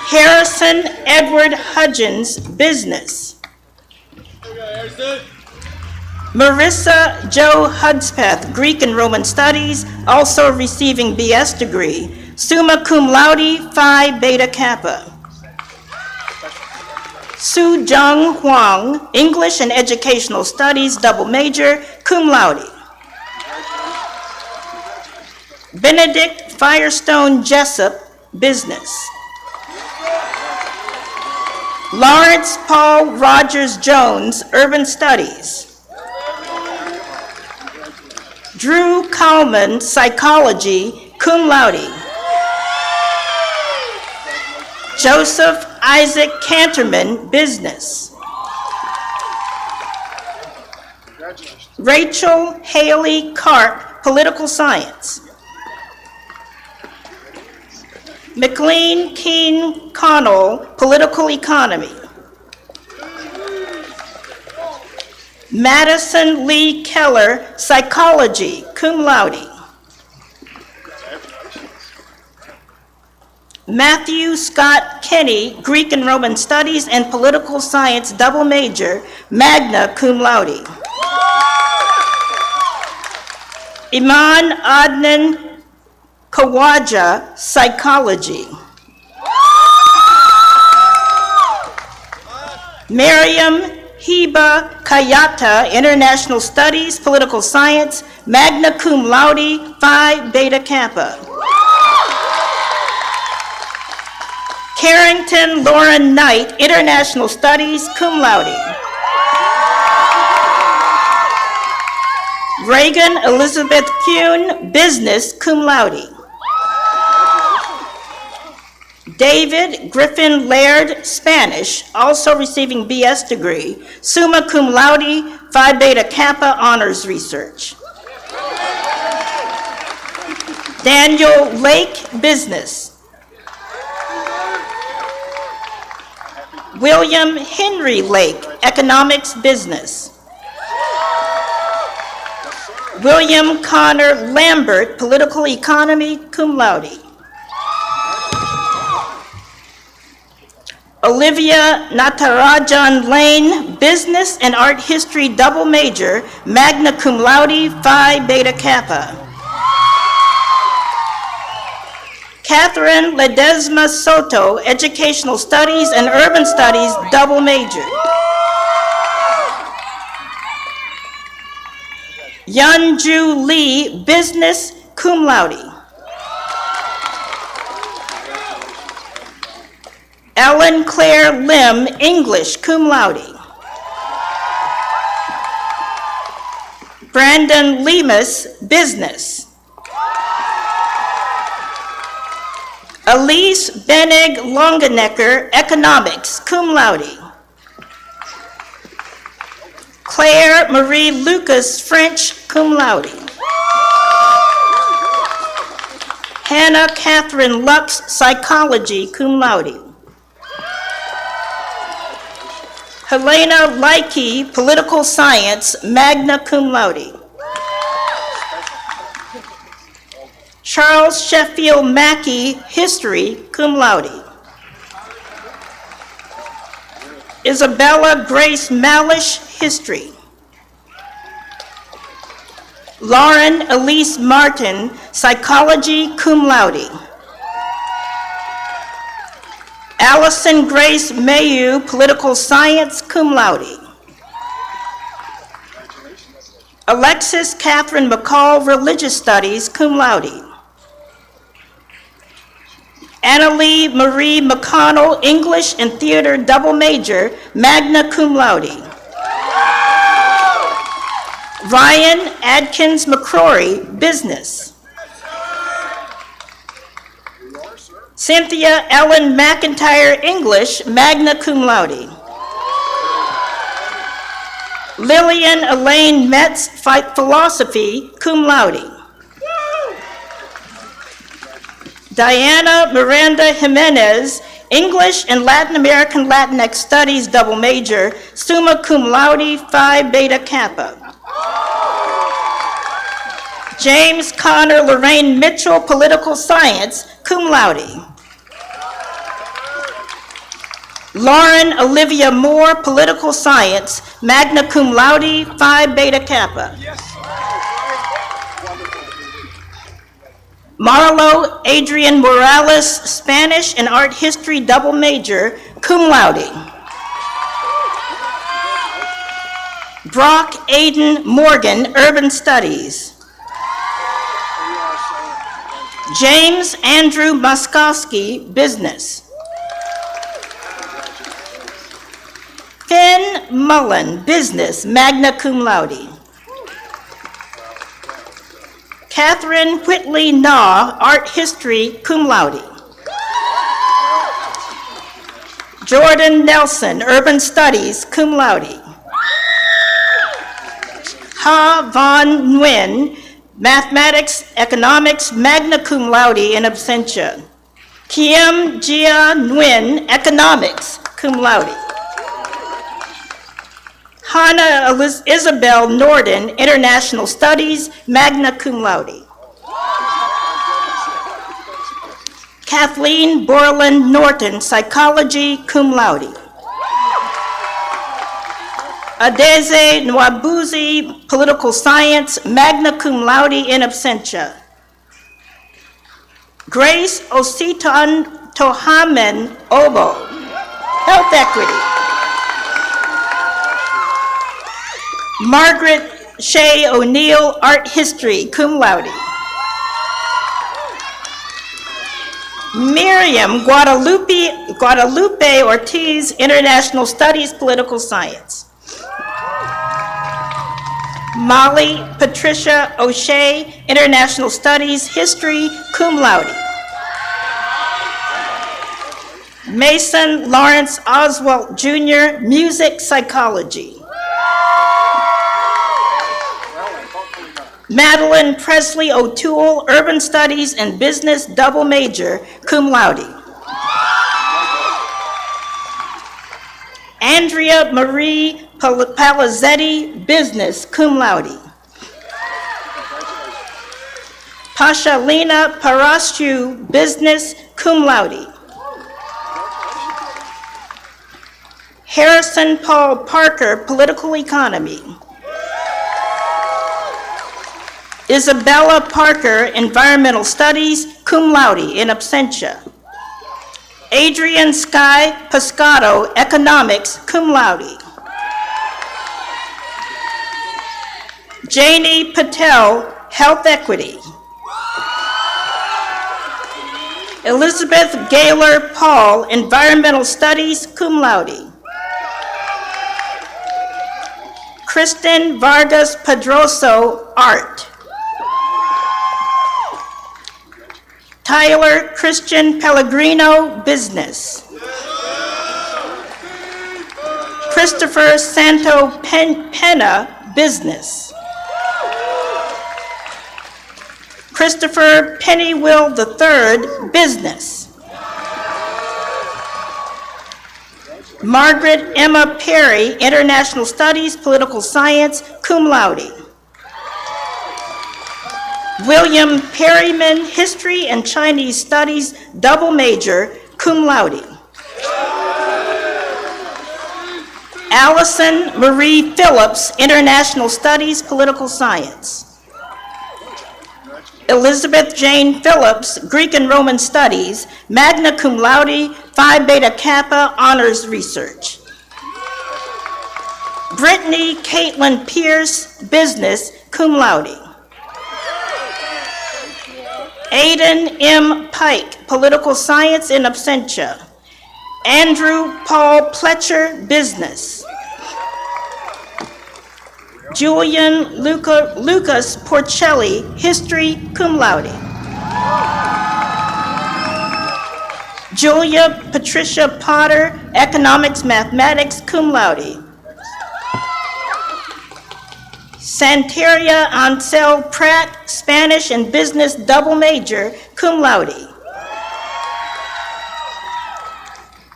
Harrison Edward Hudgens, Business. Marissa Jo Hudspeth, Greek and Roman Studies, also receiving BS degree, summa cum laude, Phi Beta Kappa. Su Jung Huang, English and Educational Studies, double major, cum laude. Benedict Firestone Jessup, Business. Lawrence Paul Rogers Jones, Urban Studies. Drew Kalman, Psychology, cum laude. Joseph Isaac Canterman, Business. Rachel Haley Karp, Political Science. McLean Keene Connell, Political Economy. Madison Lee Keller, Psychology, cum laude. Matthew Scott Kenny, Greek and Roman Studies and Political Science, double major, magna cum laude. Iman Adnan Kawaja, Psychology. Miriam Heba Kayata, International Studies, Political Science, magna cum laude, Phi Beta Kappa. Carrington Lauren Knight, International Studies, cum laude. Reagan Elizabeth Kuhn, Business, cum laude. David Griffin Laird, Spanish, also receiving BS degree, summa cum laude, Phi Beta Kappa honors research. Daniel Lake, Business. William Henry Lake, Economics Business. William Connor Lambert, Political Economy, cum laude. Olivia Natarajan Lane, Business and Art History double major, magna cum laude, Phi Beta Kappa. Catherine Ledesma Soto, Educational Studies and Urban Studies double major. Yunju Lee, Business, cum laude. Ellen Claire Lim, English, cum laude. Brandon Lemus, Business. Elise Benig Longenecker, Economics, cum laude. Claire Marie Lucas, French, cum laude. Hannah Catherine Lux, Psychology, cum laude. Helena Leike, Political Science, magna cum laude. Charles Sheffield Mackey, History, cum laude. Isabella Grace Malish, History. Lauren Elise Martin, Psychology, cum laude. Allison Grace Mayu, Political Science, cum laude. Alexis Catherine McCall, Religious Studies, cum laude. Annalie Marie McConnell, English and Theater double major, magna cum laude. Ryan Adkins McCrory, Business. Cynthia Ellen McIntyre, English, magna cum laude. Lillian Elaine Metz, Philosophy, cum laude. Diana Miranda Jimenez, English and Latin American Latinx Studies double major, summa cum laude, Phi Beta Kappa. James Connor Lorraine Mitchell, Political Science, cum laude. Lauren Olivia Moore, Political Science, magna cum laude, Phi Beta Kappa. Marlo Adrian Morales, Spanish and Art History double major, cum laude. Brock Aiden Morgan, Urban Studies. James Andrew Muskowski, Business. Finn Mullen, Business, magna cum laude. Catherine Whitley Naw, Art History, cum laude. Jordan Nelson, Urban Studies, cum laude. Ha Von Nguyen, Mathematics, Economics, magna cum laude in absentia. Kiem Jia Nguyen, Economics, cum laude. Hannah Isabel Norden, International Studies, magna cum laude. Kathleen Borland Norton, Psychology, cum laude. Adeze Nwabuzi, Political Science, magna cum laude in absentia. Grace Ositan Tohamen Obo, Health Equity. Margaret Shea O'Neill, Art History, cum laude. Miriam Guadalupe Ortiz, International Studies, Political Science. Molly Patricia O'Shea, International Studies, History, cum laude. Mason Lawrence Oswalt Jr., Music Psychology. Madeline Presley O'Toole, Urban Studies and Business double major, cum laude. Andrea Marie Palazzetti, business, cum laude. Pashalina Paraschu, business, cum laude. Harrison Paul Parker, political economy. Isabella Parker, environmental studies, cum laude, in absentia. Adrian Sky Pescado, economics, cum laude. Janie Patel, health equity. Elizabeth Gaylor Paul, environmental studies, cum laude. Kristen Vargas Pedroso, art. Tyler Christian Pellegrino, business. Christopher Santo Pena, business. Christopher Pennywill III, business. Margaret Emma Perry, international studies, political science, cum laude. William Perryman, history and Chinese studies, double major, cum laude. Allison Marie Phillips, international studies, political science. Elizabeth Jane Phillips, Greek and Roman studies, magna cum laude, Phi Beta Kappa, honors research. Brittany Caitlin Pierce, business, cum laude. Aidan M. Pike, political science, in absentia. Andrew Paul Pletcher, business. Julian Lucas Porcelli, history, cum laude. Julia Patricia Potter, economics, mathematics, cum laude. Santeria Ansel Pratt, Spanish and business, double major, cum laude.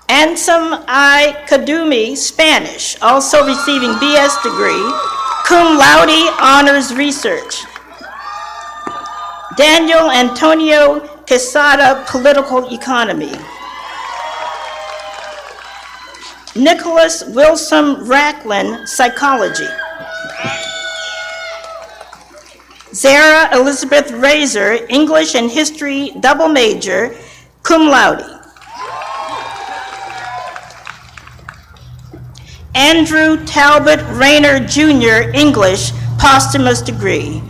Ansem I. Kadumi, Spanish, also receiving BS degree, cum laude, honors research. Daniel Antonio Quesada, political economy. Nicholas Wilson Racklin, psychology. Zara Elizabeth Razor, English and history, double major, cum laude. Andrew Talbot Rayner Jr., English, posthumous degree.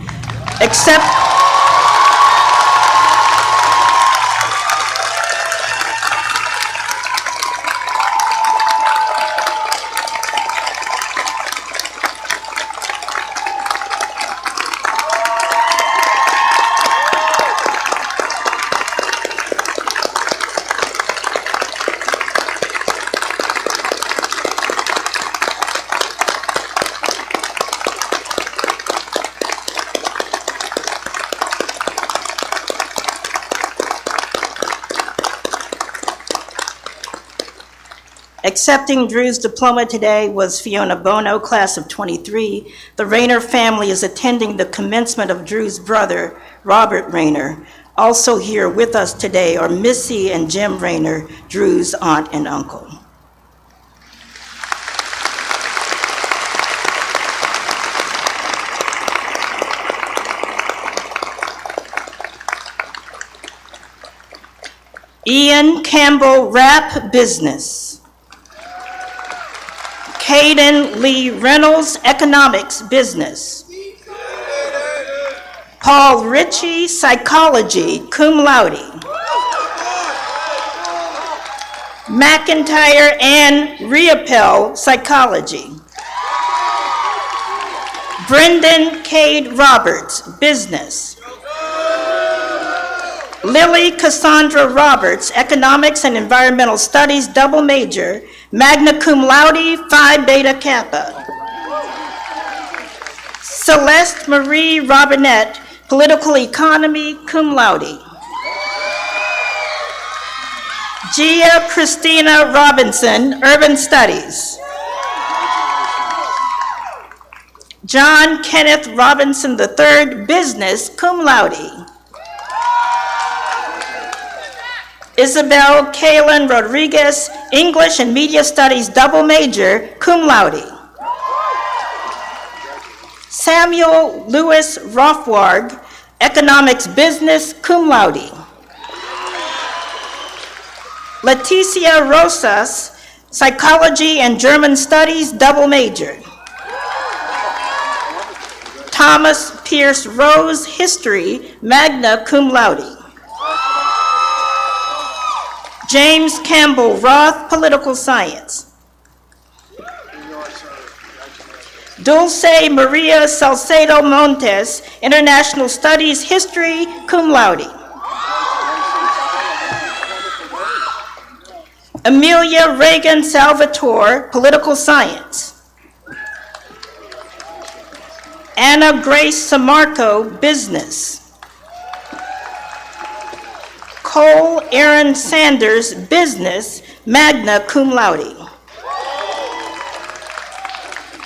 Accepting Drew's diploma today was Fiona Bono, class of 23. The Rayner family is attending the commencement of Drew's brother, Robert Rayner. Also here with us today are Missy and Jim Rayner, Drew's aunt and uncle. Ian Campbell, rap, business. Caden Lee Reynolds, economics, business. Paul Ritchie, psychology, cum laude. McIntyre Ann Riopel, psychology. Brendan Cade Roberts, business. Lily Cassandra Roberts, economics and environmental studies, double major, magna cum laude, Phi Beta Kappa. Celeste Marie Robinette, political economy, cum laude. Gia Christina Robinson, urban studies. John Kenneth Robinson III, Business, cum laude. Isabel Kaylin Rodriguez, English and Media Studies, double major, cum laude. Samuel Louis Rothward, Economics Business, cum laude. Leticia Rosas, Psychology and German Studies, double major. Thomas Pierce Rose, History, magna cum laude. James Campbell Roth, Political Science. Dulce Maria Salcedo Montes, International Studies, History, cum laude. Amelia Reagan Salvatore, Political Science. Anna Grace Samarco, Business. Cole Aaron Sanders, Business, magna cum laude.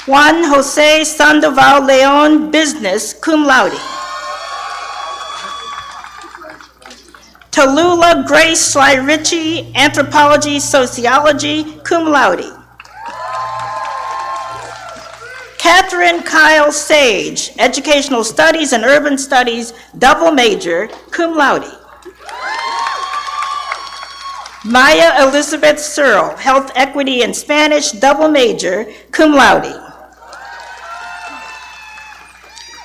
Juan Jose Sandoval Leon, Business, cum laude. Tallulah Grace Sly Ritchie, Anthropology, Sociology, cum laude. Catherine Kyle Sage, Educational Studies and Urban Studies, double major, cum laude. Maya Elizabeth Searle, Health Equity and Spanish, double major, cum laude.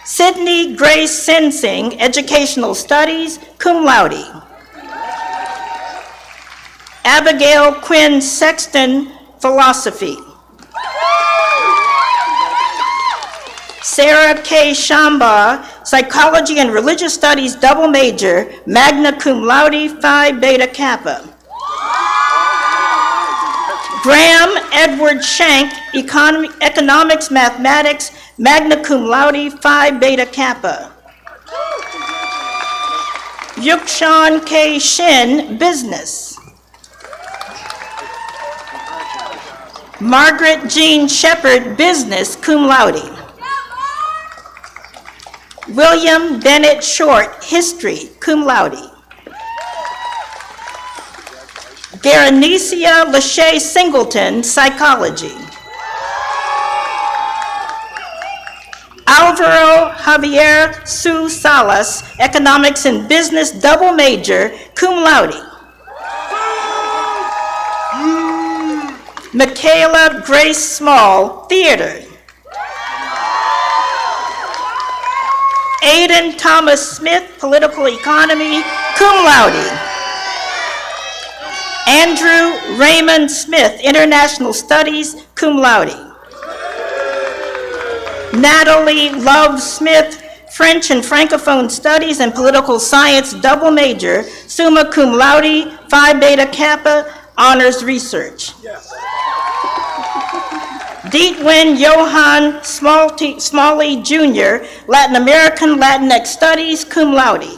Sydney Grace Sensing, Educational Studies, cum laude. Abigail Quinn Sexton, Philosophy. Sarah K. Shamba, Psychology and Religious Studies, double major, magna cum laude, Phi Beta Kappa. Graham Edward Shank, Economics, Mathematics, magna cum laude, Phi Beta Kappa. Yukshan K. Shin, Business. Margaret Jean Shepherd, Business, cum laude. William Bennett Short, History, cum laude. Garanicia Lachey Singleton, Psychology. Alvaro Javier Su Salas, Economics and Business, double major, cum laude. Michaela Grace Small, Theater. Aidan Thomas Smith, Political Economy, cum laude. Andrew Raymond Smith, International Studies, cum laude. Natalie Love Smith, French and Francophone Studies and Political Science, double major, summa cum laude, Phi Beta Kappa, honors research. Dietwin Johann Smalley Jr., Latin American Latinx Studies, cum laude.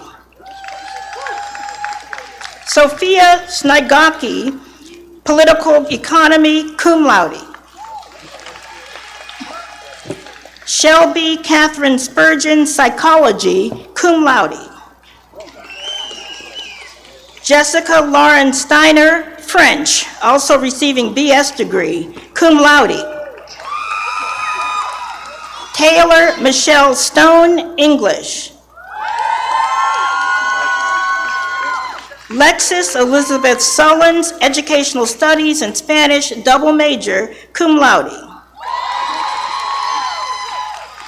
Sophia Snygocki, Political Economy, cum laude. Shelby Catherine Spurgeon, Psychology, cum laude. Jessica Lauren Steiner, French, also receiving BS degree, cum laude. Taylor Michelle Stone, English. Lexis Elizabeth Sullins, Educational Studies and Spanish, double major, cum laude.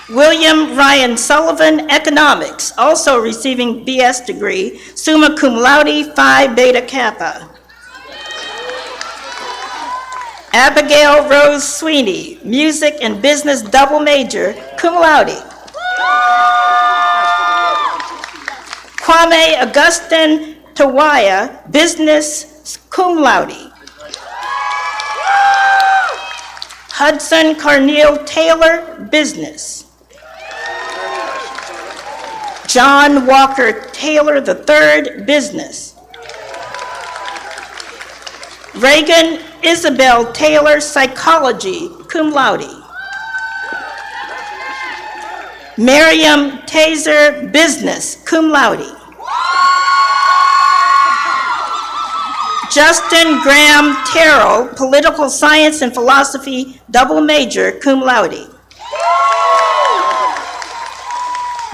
William Ryan Sullivan, Economics, also receiving BS degree, summa cum laude, Phi Beta Kappa. Abigail Rose Sweeney, Music and Business, double major, cum laude. Kwame Augustine Tawaya, Business, cum laude. Hudson Carneal Taylor, Business. John Walker Taylor III, Business. Reagan Isabel Taylor, Psychology, cum laude. Miriam Taser, business, cum laude. Justin Graham Terrell, political science and philosophy, double major, cum laude.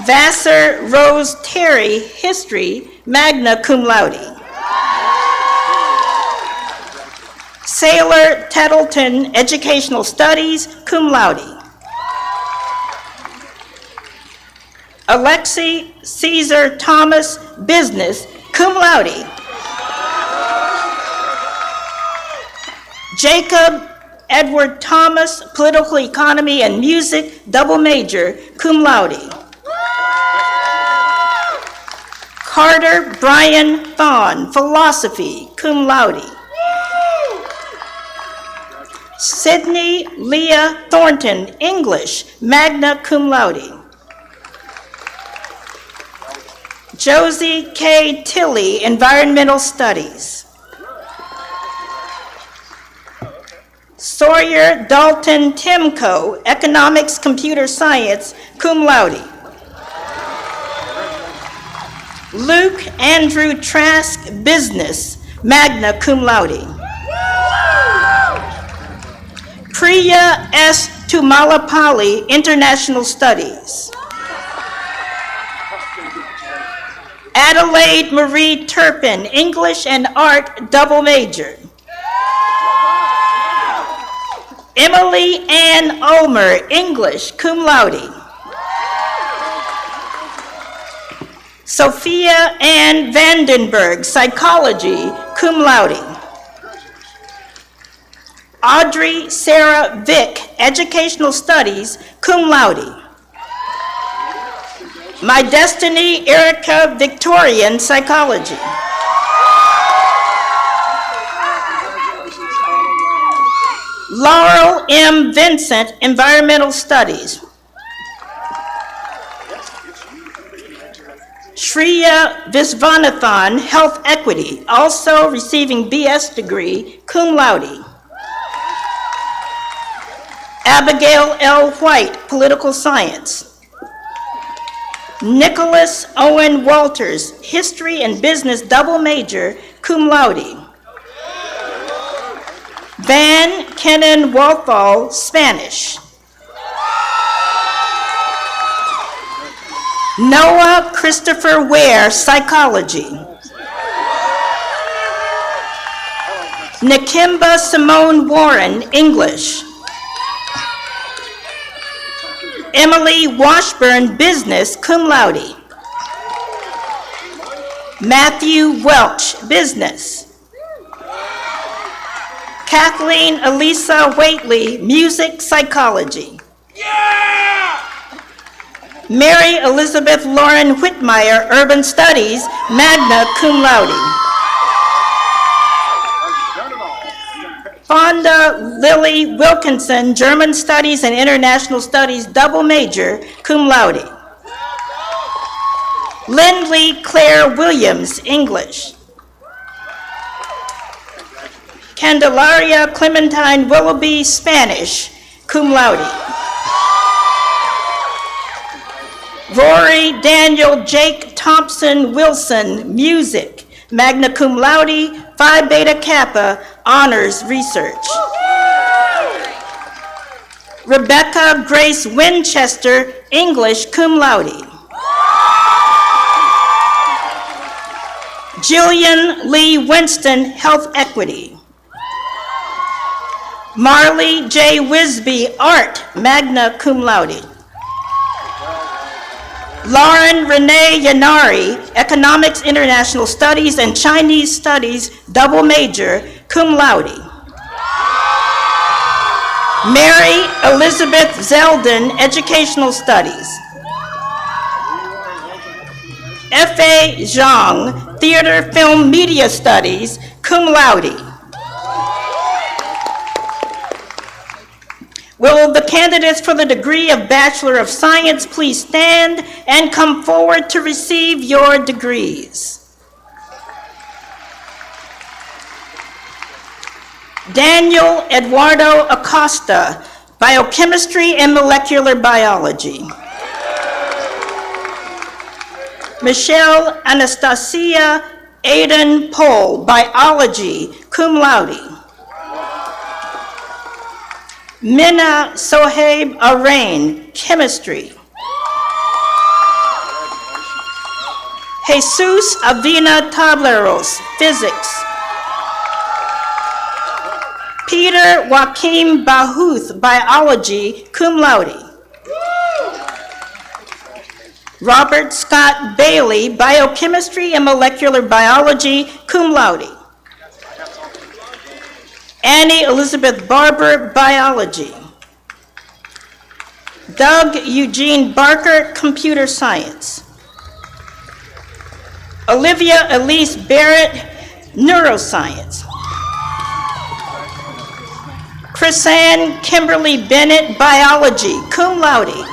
Vassar Rose Terry, history, magna cum laude. Sailor Tettleton, educational studies, cum laude. Alexi Caesar Thomas, business, cum laude. Jacob Edward Thomas, political economy and music, double major, cum laude. Carter Brian Thon, philosophy, cum laude. Sydney Leah Thornton, English, magna cum laude. Josie K. Tilley, environmental studies. Sawyer Dalton Timko, economics, computer science, cum laude. Luke Andrew Trask, business, magna cum laude. Priya S. Tumalapalli, international studies. Adelaide Marie Turpin, English and art, double major. Emily Ann Ulmer, English, cum laude. Sophia Ann Vandenberg, psychology, cum laude. Audrey Sarah Vick, educational studies, cum laude. My Destiny Erica Victorian, psychology. Laurel M. Vincent, environmental studies. Shreya Visvanathan, health equity, also receiving BS degree, cum laude. Abigail L. White, political science. Nicholas Owen Walters, history and business, double major, cum laude. Van Kennen Walthall, Spanish. Noah Christopher Ware, psychology. Nakimba Simone Warren, English. Emily Washburn, business, cum laude. Matthew Welch, business. Kathleen Elisa Waitley, music, psychology. Mary Elizabeth Lauren Whitmire, urban studies, magna cum laude. Fonda Lily Wilkinson, German Studies and International Studies, double major, cum laude. Lindley Claire Williams, English. Candelaria Clementine Willoughby, Spanish, cum laude. Rory Daniel Jake Thompson Wilson, music, magna cum laude, Phi Beta Kappa, honors research. Rebecca Grace Winchester, English, cum laude. Jillian Lee Winston, health equity. Marley J. Wisby, art, magna cum laude. Lauren Renee Yanari, economics, international studies, and Chinese studies, double major, cum laude. Mary Elizabeth Zeldin, educational studies. F.A. Zhang, theater, film, media studies, cum laude. Will the candidates for the degree of Bachelor of Science please stand and come forward to receive your degrees? Daniel Eduardo Acosta, biochemistry and molecular biology. Michelle Anastasia Aiden Pohl, biology, cum laude. Minna Sohaib Arain, chemistry. Jesus Avina Tableros, physics. Peter Joaquim Bahuth, biology, cum laude. Robert Scott Bailey, biochemistry and molecular biology, cum laude. Annie Elizabeth Barber, biology. Doug Eugene Barker, computer science. Olivia Elise Barrett, neuroscience. Chrisanne Kimberly Bennett, biology, cum laude.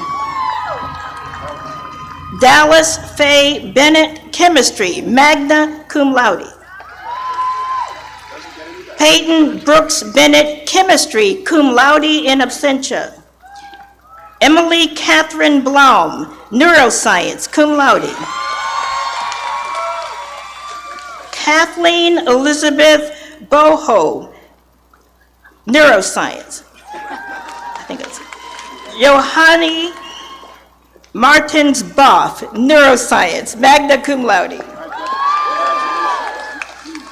Dallas Faye Bennett, chemistry, magna cum laude. Peyton Brooks Bennett, chemistry, cum laude in absentia. Emily Catherine Blum, neuroscience, cum laude. Kathleen Elizabeth Boho, neuroscience. I think it's Johanny Martins Boff, neuroscience, magna cum laude.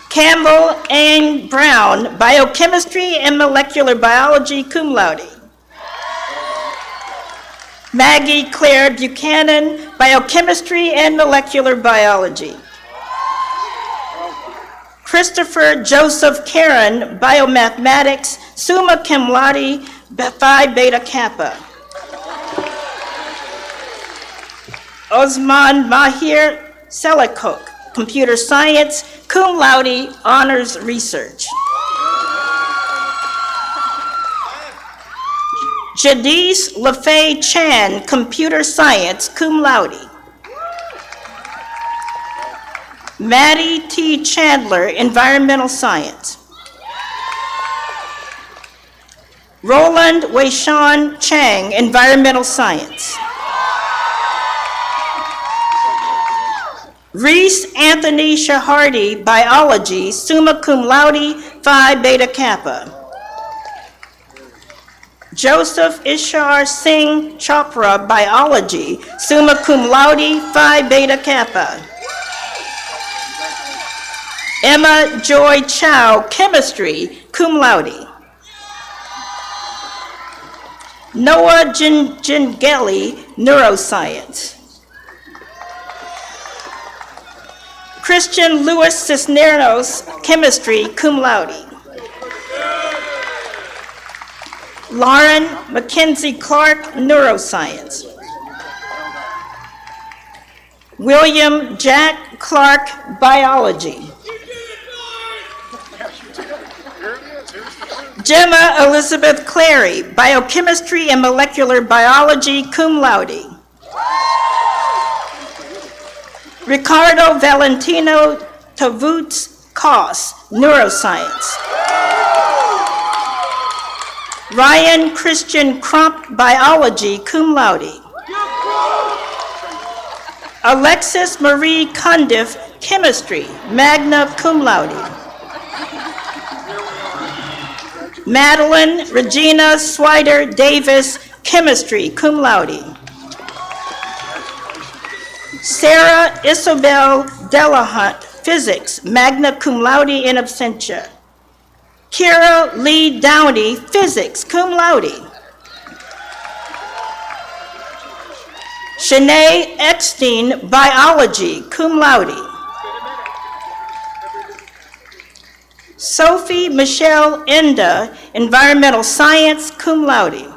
Campbell Ann Brown, biochemistry and molecular biology, cum laude. Maggie Claire Buchanan, biochemistry and molecular biology. Christopher Joseph Karen, biomathematics, summa cum laude, Phi Beta Kappa. Osman Mahir Selikok, computer science, cum laude, honors research. Jadis LaFay Chan, computer science, cum laude. Maddie T. Chandler, environmental science. Roland Weishan Chang, environmental science. Reese Anthony Shahardi, biology, summa cum laude, Phi Beta Kappa. Joseph Ishar Singh Chopra, biology, summa cum laude, Phi Beta Kappa. Emma Joy Chow, chemistry, cum laude. Noah Jingeli, neuroscience. Christian Louis Cisneros, chemistry, cum laude. Lauren Mackenzie Clark, neuroscience. William Jack Clark, biology. Gemma Elizabeth Clary, biochemistry and molecular biology, cum laude. Ricardo Valentino Tavuts Koss, neuroscience. Ryan Christian Crump, biology, cum laude. Alexis Marie Cundiff, chemistry, magna cum laude. Madeline Regina Swider Davis, chemistry, cum laude. Sarah Isabel Delahunt, physics, magna cum laude in absentia. Kira Lee Downey, physics, cum laude. Shanae Eckstein, biology, cum laude. Sophie Michelle Enda, environmental science, cum laude.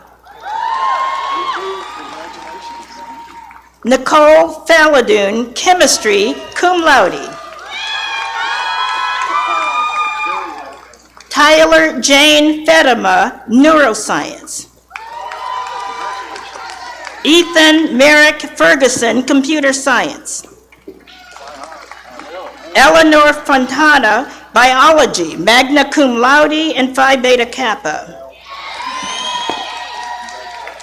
Nicole Faladoon, chemistry, cum laude. Tyler Jane Fatima, neuroscience. Ethan Merrick Ferguson, computer science. Eleanor Fontana, biology, magna cum laude and Phi Beta Kappa.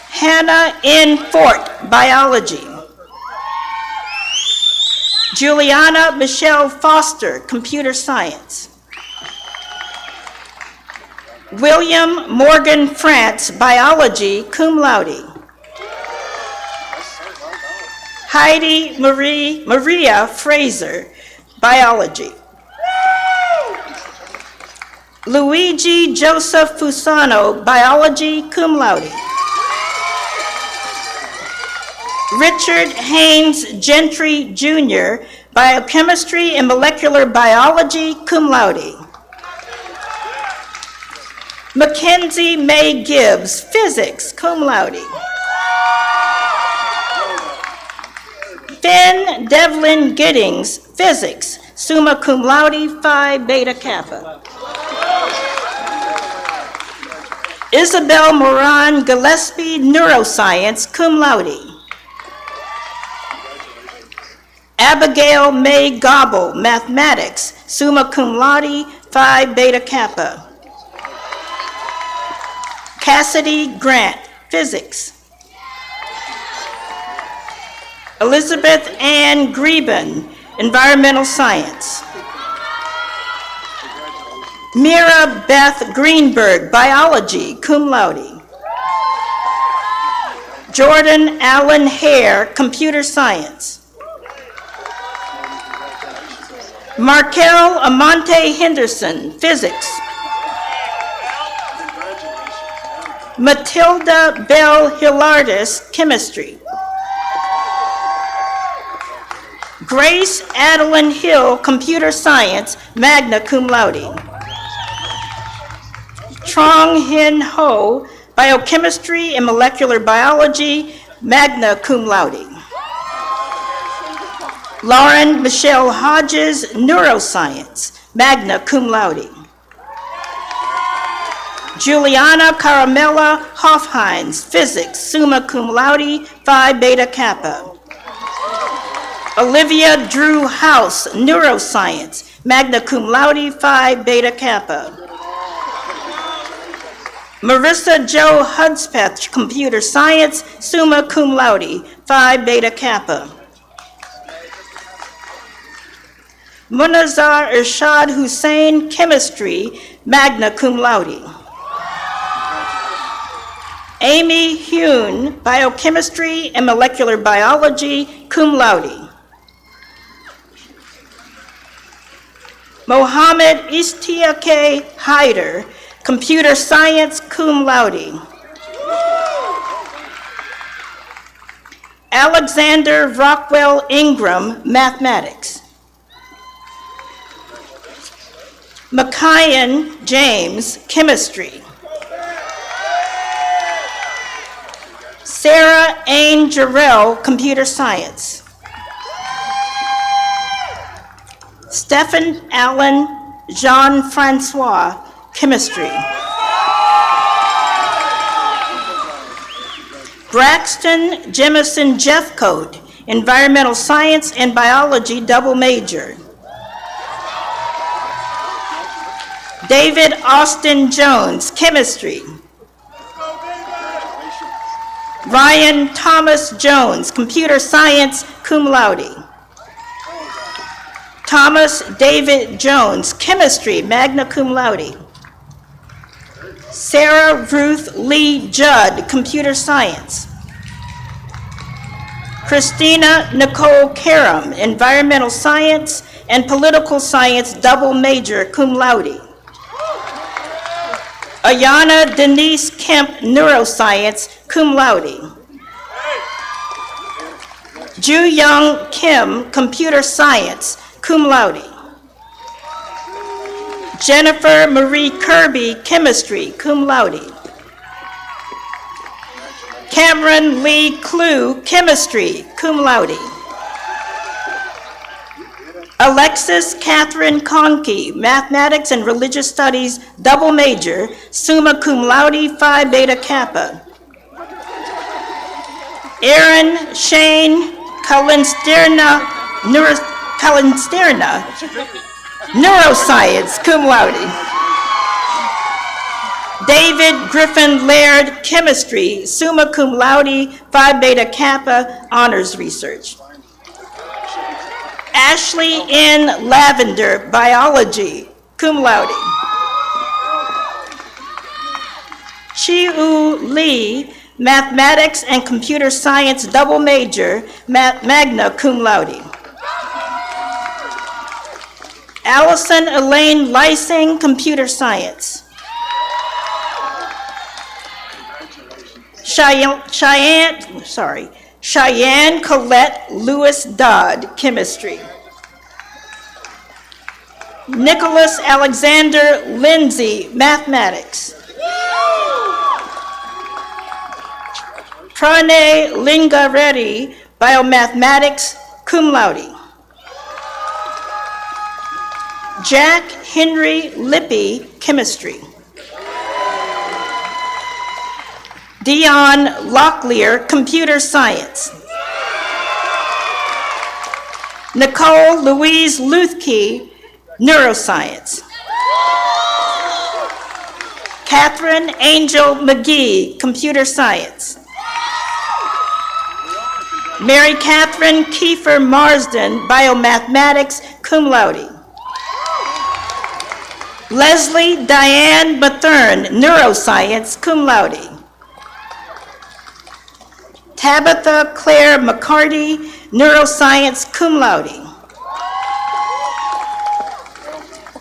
Hannah N. Fort, biology. Juliana Michelle Foster, Computer Science. William Morgan France, Biology, cum laude. Heidi Maria Fraser, Biology. Luigi Joseph Fusano, Biology, cum laude. Richard Haynes Gentry, Jr., Biochemistry and Molecular Biology, cum laude. Mackenzie May Gibbs, Physics, cum laude. Finn Devlin Giddings, Physics, summa cum laude, Phi Beta Kappa. Isabel Moran Gillespie, Neuroscience, cum laude. Abigail May Gobble, Mathematics, summa cum laude, Phi Beta Kappa. Cassidy Grant, Physics. Elizabeth Ann Greben, Environmental Science. Mira Beth Greenberg, Biology, cum laude. Jordan Allen Hare, Computer Science. Markel Amante Henderson, Physics. Matilda Bell Hillardis, Chemistry. Grace Adeline Hill, Computer Science, magna cum laude. Trong Hin Ho, Biochemistry and Molecular Biology, magna cum laude. Lauren Michelle Hodges, Neuroscience, magna cum laude. Juliana Caramella Hofheinz, Physics, summa cum laude, Phi Beta Kappa. Olivia Drew House, Neuroscience, magna cum laude, Phi Beta Kappa. Marissa Jo Hudspeth, Computer Science, summa cum laude, Phi Beta Kappa. Munazar Irshad Hussain, Chemistry, magna cum laude. Amy Hune, Biochemistry and Molecular Biology, cum laude. Mohammed Istiake Hyder, Computer Science, cum laude. Alexander Rockwell Ingram, Mathematics. Makayan James, Chemistry. Sarah Ain Jarrell, Computer Science. Stephen Allen Jean-Francois, Chemistry. Braxton Jemison Jeffcoat, Environmental Science and Biology, double major. David Austin Jones, Chemistry. Ryan Thomas Jones, Computer Science, cum laude. Thomas David Jones, Chemistry, magna cum laude. Sarah Ruth Lee Judd, Computer Science. Christina Nicole Karam, Environmental Science and Political Science, double major, cum laude. Ayana Denise Kemp, Neuroscience, cum laude. Ju Young Kim, Computer Science, cum laude. Jennifer Marie Kirby, Chemistry, cum laude. Cameron Lee Clue, Chemistry, cum laude. Alexis Catherine Conkey, Mathematics and Religious Studies, double major, summa cum laude, Phi Beta Kappa. Aaron Shane Kalinsterna, Neuroscience, cum laude. David Griffin Laird, Chemistry, summa cum laude, Phi Beta Kappa, honors research. Ashley N. Lavender, Biology, cum laude. Chi-U Lee, Mathematics and Computer Science double major, magna cum laude. Allison Elaine Lysing, Computer Science. Cheyenne Colette Lewis Dodd, Chemistry. Nicholas Alexander Lindsay, Mathematics. Pranay Lingareddy, Biomathematics, cum laude. Jack Henry Lippy, Chemistry. Dion Locklear, Computer Science. Nicole Louise Luthke, Neuroscience. Catherine Angel McGee, Computer Science. Mary Catherine Kiefer Marsden, Biomathematics, cum laude. Leslie Diane Bethurn, Neuroscience, cum laude. Tabitha Claire McCarty, Neuroscience, cum laude.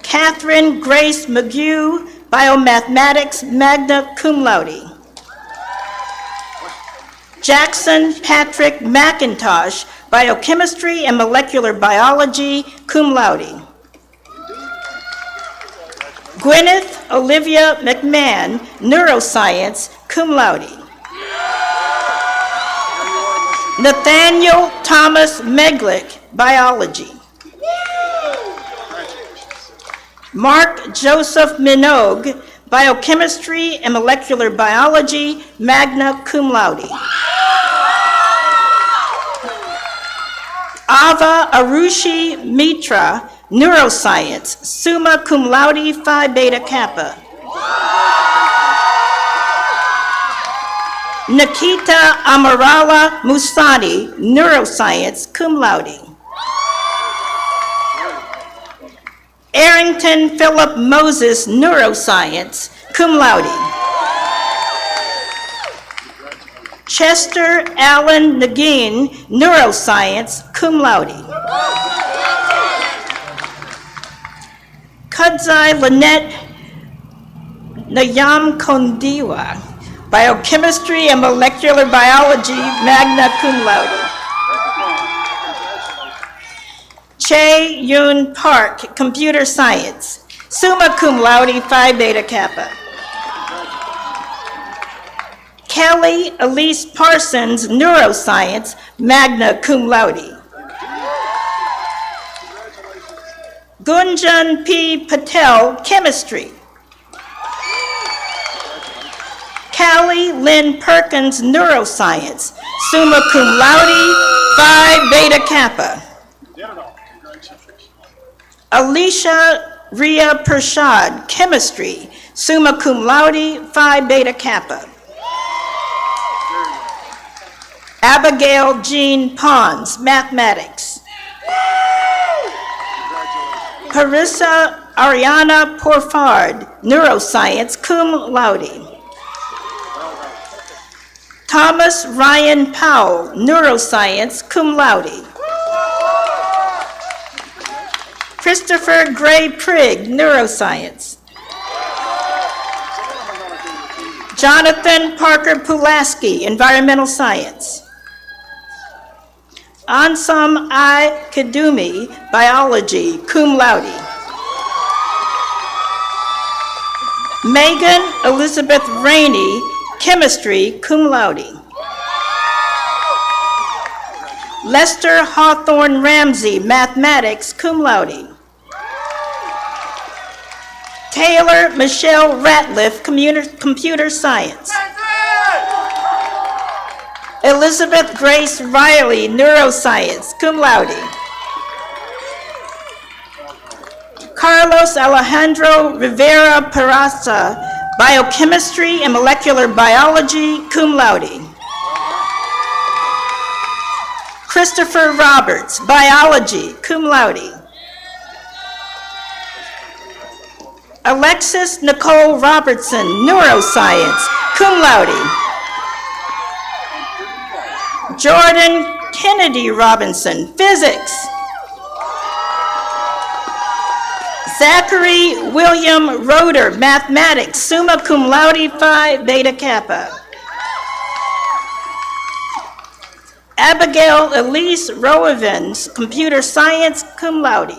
Catherine Grace McGew, Biomathematics, magna cum laude. Jackson Patrick McIntosh, Biochemistry and Molecular Biology, cum laude. Gwyneth Olivia McMahon, Neuroscience, cum laude. Nathaniel Thomas Meglick, Biology. Mark Joseph Minogue, Biochemistry and Molecular Biology, magna cum laude. Ava Arushi Mitra, Neuroscience, summa cum laude, Phi Beta Kappa. Nikita Amarala Musani, Neuroscience, cum laude. Arrington Philip Moses, Neuroscience, cum laude. Chester Allen Nagin, Neuroscience, cum laude. Kudzai Lynette Nayam Kondiwa, Biochemistry and Molecular Biology, magna cum laude. Chae Yun Park, Computer Science, summa cum laude, Phi Beta Kappa. Kelly Elise Parsons, Neuroscience, magna cum laude. Gunjan P. Patel, Chemistry. Callie Lynn Perkins, Neuroscience, summa cum laude, Phi Beta Kappa. Alicia Ria Pershad, Chemistry, summa cum laude, Phi Beta Kappa. Abigail Jean Pons, Mathematics. Carissa Ariana Porfard, Neuroscience, cum laude. Thomas Ryan Powell, Neuroscience, cum laude. Christopher Gray Prigg, Neuroscience. Jonathan Parker Pulaski, Environmental Science. Ansam I. Kadumi, Biology, cum laude. Megan Elizabeth Rainey, Chemistry, cum laude. Lester Hawthorne Ramsey, Mathematics, cum laude. Taylor Michelle Ratliff, Computer Science. Elizabeth Grace Riley, Neuroscience, cum laude. Carlos Alejandro Rivera Peraza, Biochemistry and Molecular Biology, cum laude. Christopher Roberts, biology, cum laude. Alexis Nicole Robertson, neuroscience, cum laude. Jordan Kennedy Robinson, physics. Zachary William Roeder, mathematics, summa cum laude, phi beta kappa. Abigail Elise Roevens, computer science, cum laude.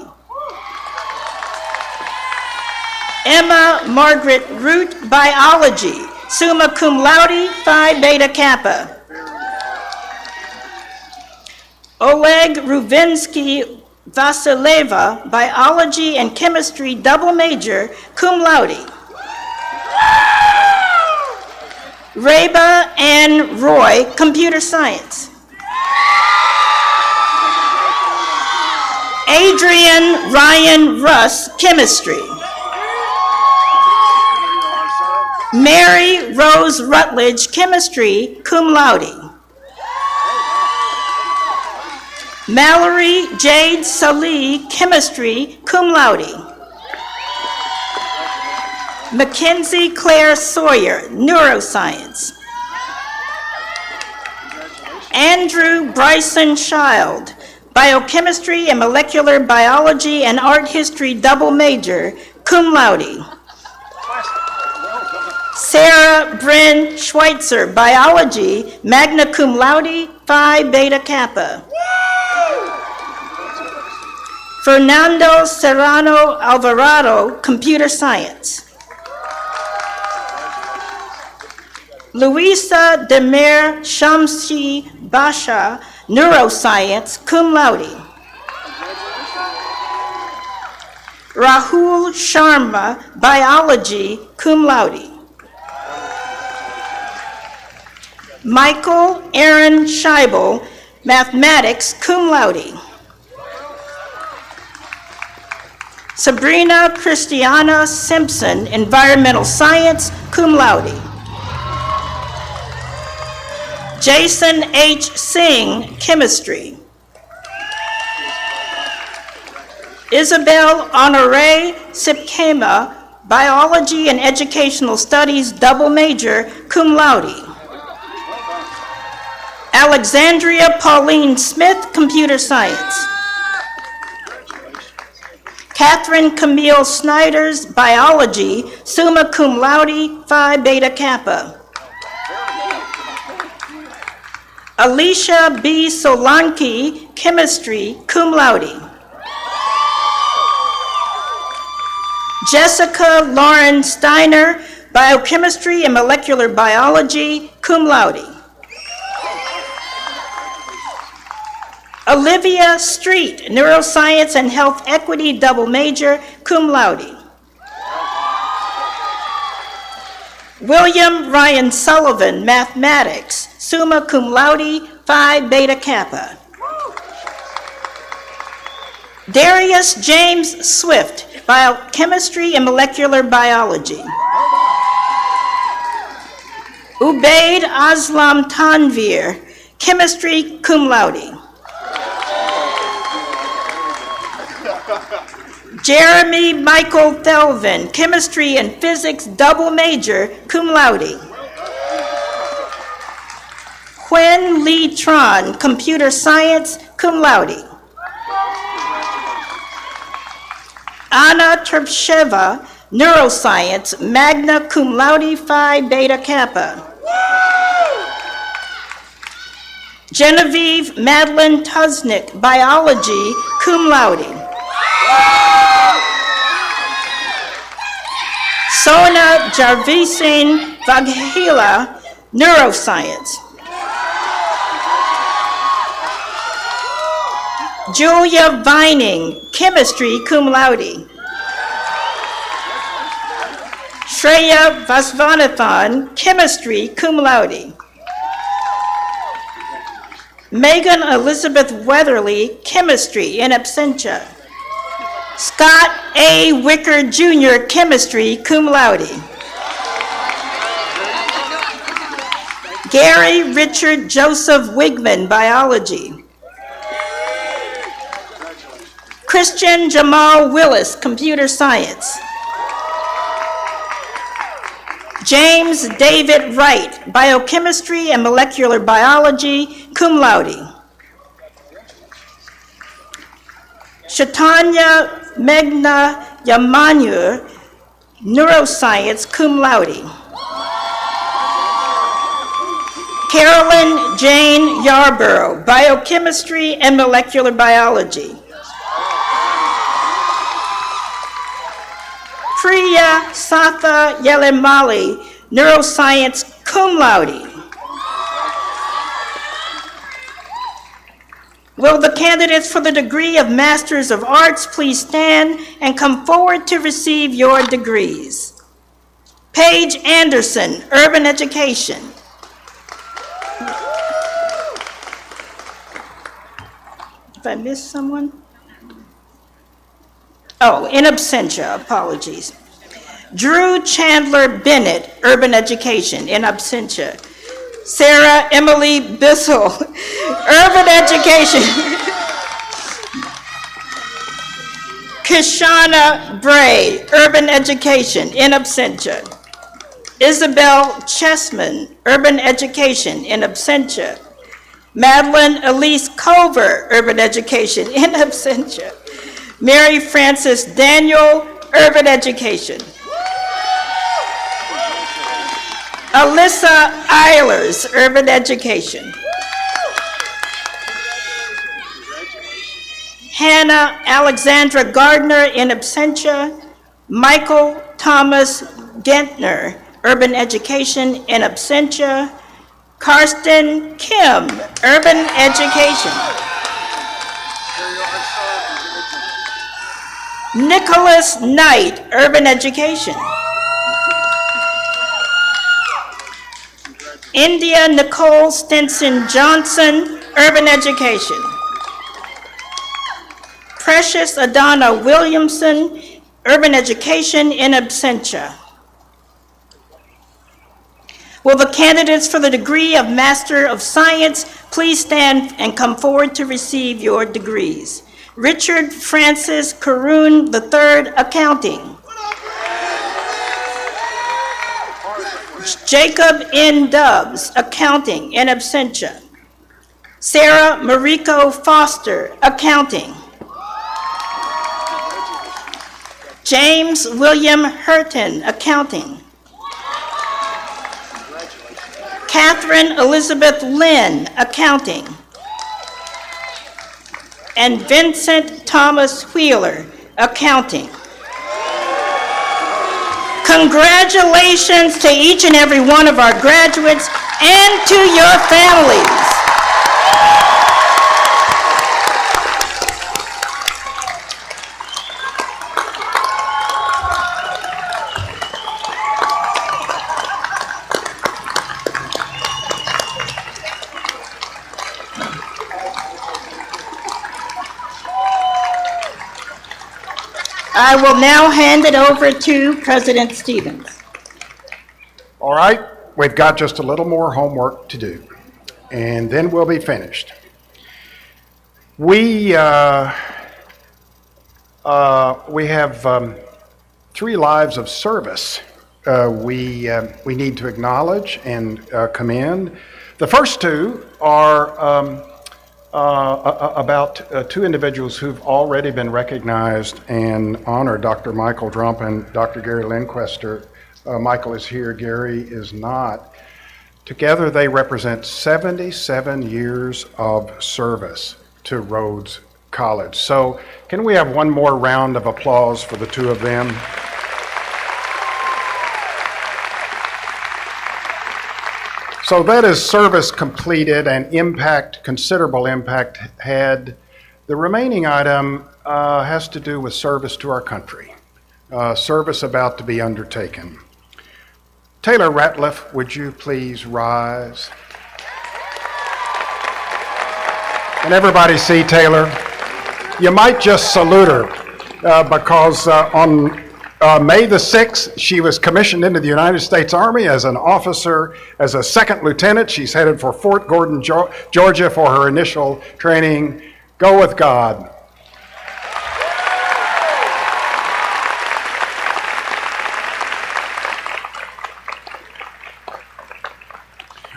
Emma Margaret Root, biology, summa cum laude, phi beta kappa. Oleg Ruvinsky Vasileva, biology and chemistry, double major, cum laude. Reba Ann Roy, computer science. Adrian Ryan Russ, chemistry. Mary Rose Rutledge, chemistry, cum laude. Mallory Jade Salih, chemistry, cum laude. Mackenzie Claire Sawyer, neuroscience. Andrew Bryson Child, biochemistry and molecular biology and art history double major, cum laude. Sarah Bryn Schweitzer, biology, magna cum laude, phi beta kappa. Fernando Serrano Alvarado, computer science. Luisa Demer Shamsi Basha, neuroscience, cum laude. Rahul Sharma, biology, cum laude. Michael Aaron Scheibel, mathematics, cum laude. Sabrina Christiana Simpson, environmental science, cum laude. Jason H. Singh, chemistry. Isabel Honoré Sipkema, biology and educational studies, double major, cum laude. Alexandria Pauline Smith, computer science. Catherine Camille Snyders, biology, summa cum laude, phi beta kappa. Alicia B. Solanki, chemistry, cum laude. Jessica Lauren Steiner, biochemistry and molecular biology, cum laude. Olivia Street, neuroscience and health equity, double major, cum laude. William Ryan Sullivan, mathematics, summa cum laude, phi beta kappa. Darius James Swift, biochemistry and molecular biology. Ubaid Aslam Tanvir, chemistry, cum laude. Jeremy Michael Thelvin, chemistry and physics, double major, cum laude. Quinn Lee Tron, computer science, cum laude. Anna Terpsheva, neuroscience, magna cum laude, phi beta kappa. Genevieve Madeline Tusnick, biology, cum laude. Sona Jarvisin Vaghela, neuroscience. Julia Vining, chemistry, cum laude. Shreya Vasvanathan, chemistry, cum laude. Megan Elizabeth Weatherly, chemistry, in absentia. Scott A. Wicker Jr., chemistry, cum laude. Gary Richard Joseph Wigman, biology. Christian Jamal Willis, Computer Science. James David Wright, Biochemistry and Molecular Biology, cum laude. Chaitanya Meghna Yamanur, Neuroscience, cum laude. Carolyn Jane Yarborough, Biochemistry and Molecular Biology. Priya Satha Yelemali, Neuroscience, cum laude. Will the candidates for the degree of Masters of Arts please stand and come forward to receive your degrees? Paige Anderson, Urban Education. If I missed someone? Oh, in absentia, apologies. Drew Chandler Bennett, Urban Education, in absentia. Sarah Emily Bissell, Urban Education. Kishana Bray, Urban Education, in absentia. Isabel Chessman, Urban Education, in absentia. Madeline Elise Culver, Urban Education, in absentia. Mary Frances Daniel, Urban Education. Alyssa Eilers, Urban Education. Hannah Alexandra Gardner, in absentia. Michael Thomas Gentner, Urban Education, in absentia. Karsten Kim, Urban Education. Nicholas Knight, Urban Education. India Nicole Stinson Johnson, Urban Education. Precious Adana Williamson, Urban Education, in absentia. Will the candidates for the degree of Master of Science please stand and come forward to receive your degrees? Richard Francis Caroon III, Accounting. Jacob N. Dubs, Accounting, in absentia. Sarah Mariko Foster, Accounting. James William Hurton, Accounting. Catherine Elizabeth Lynn, Accounting. And Vincent Thomas Wheeler, Accounting. Congratulations to each and every one of our graduates and to your families. I will now hand it over to President Stevens. All right, we've got just a little more homework to do, and then we'll be finished. We have 3 lives of service we need to acknowledge and commend. The first 2 are about 2 individuals who've already been recognized and honored, Dr. Michael Drump and Dr. Gary Linquester. Michael is here, Gary is not. Together they represent 77 years of service to Rhodes College. So can we have one more round of applause for the 2 of them? So that is service completed and impact, considerable impact had. The remaining item has to do with service to our country, service about to be undertaken. Taylor Ratliff, would you please rise? And everybody see Taylor? You might just salute her because on May the 6th, she was commissioned into the United States Army as an officer, as a 2nd lieutenant. She's headed for Fort Gordon, Georgia for her initial training. Go with God.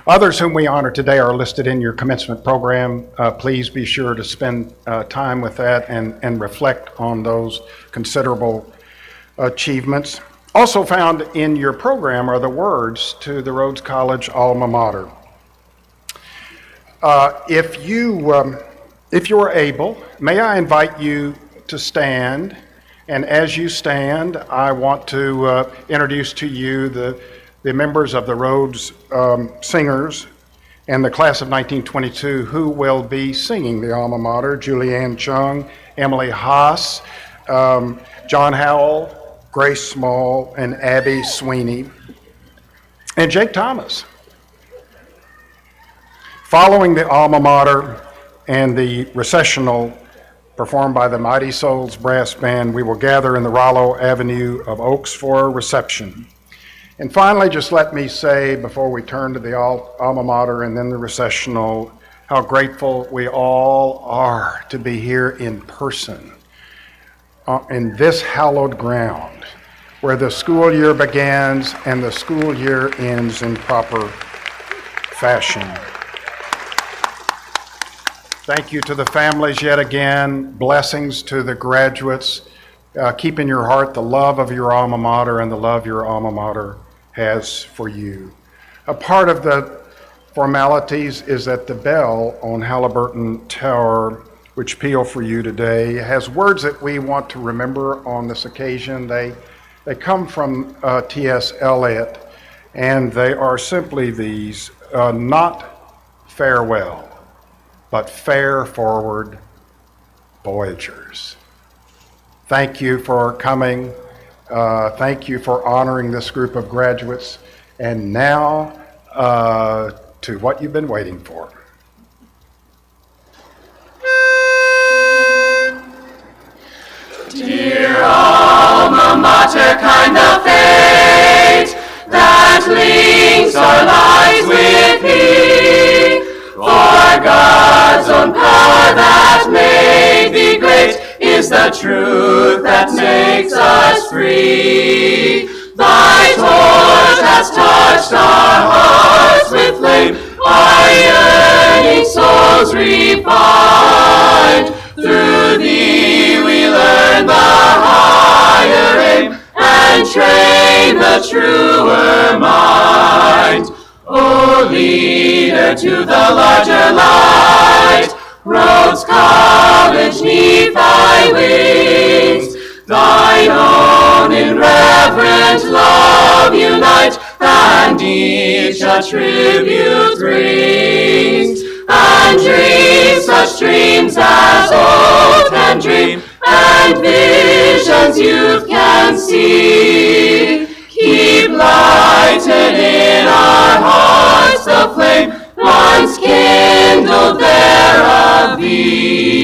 Others whom we honor today are listed in your commencement program. Please be sure to spend time with that and reflect on those considerable achievements. Also found in your program are the words to the Rhodes College alma mater. If you are able, may I invite you to stand, and as you stand, I want to introduce to you the members of the Rhodes Singers and the class of 1922 who will be singing the alma mater: Julianne Chung, Emily Haas, John Howell, Grace Small, and Abby Sweeney, and Jake Thomas. Following the alma mater and the recessional performed by the Mighty Souls Brass Band, we will gather in the Rollo Avenue of Oaks for a reception. And finally, just let me say, before we turn to the alma mater and then the recessional, how grateful we all are to be here in person, in this hallowed ground, where the school year begins and the school year ends in proper fashion. Thank you to the families yet again. Blessings to the graduates. Keep in your heart the love of your alma mater and the love your alma mater has for you. A part of the formalities is that the bell on Halliburton Tower, which peal for you today, has words that we want to remember on this occasion. They come from T.S. Eliot, and they are simply these: not farewell, but fare forward, voyagers. Thank you for coming. Thank you for honoring this group of graduates. And now to what you've been waiting for. Dear alma mater, kind of fate that links our lives with thee, for God's own power that made thee great is the truth that makes us free. Thy torch has touched our hearts with flame, our yearning souls refined. Through thee we learn the higher aim and train the truer mind. O leader to the larger light, Rhodes College 'neath thy wings, thine own in reverent love unite, and each a tribute brings. And dream such dreams as old can dream, and visions youth can see. Keep lighted in our hearts the flame once kindled there of thee.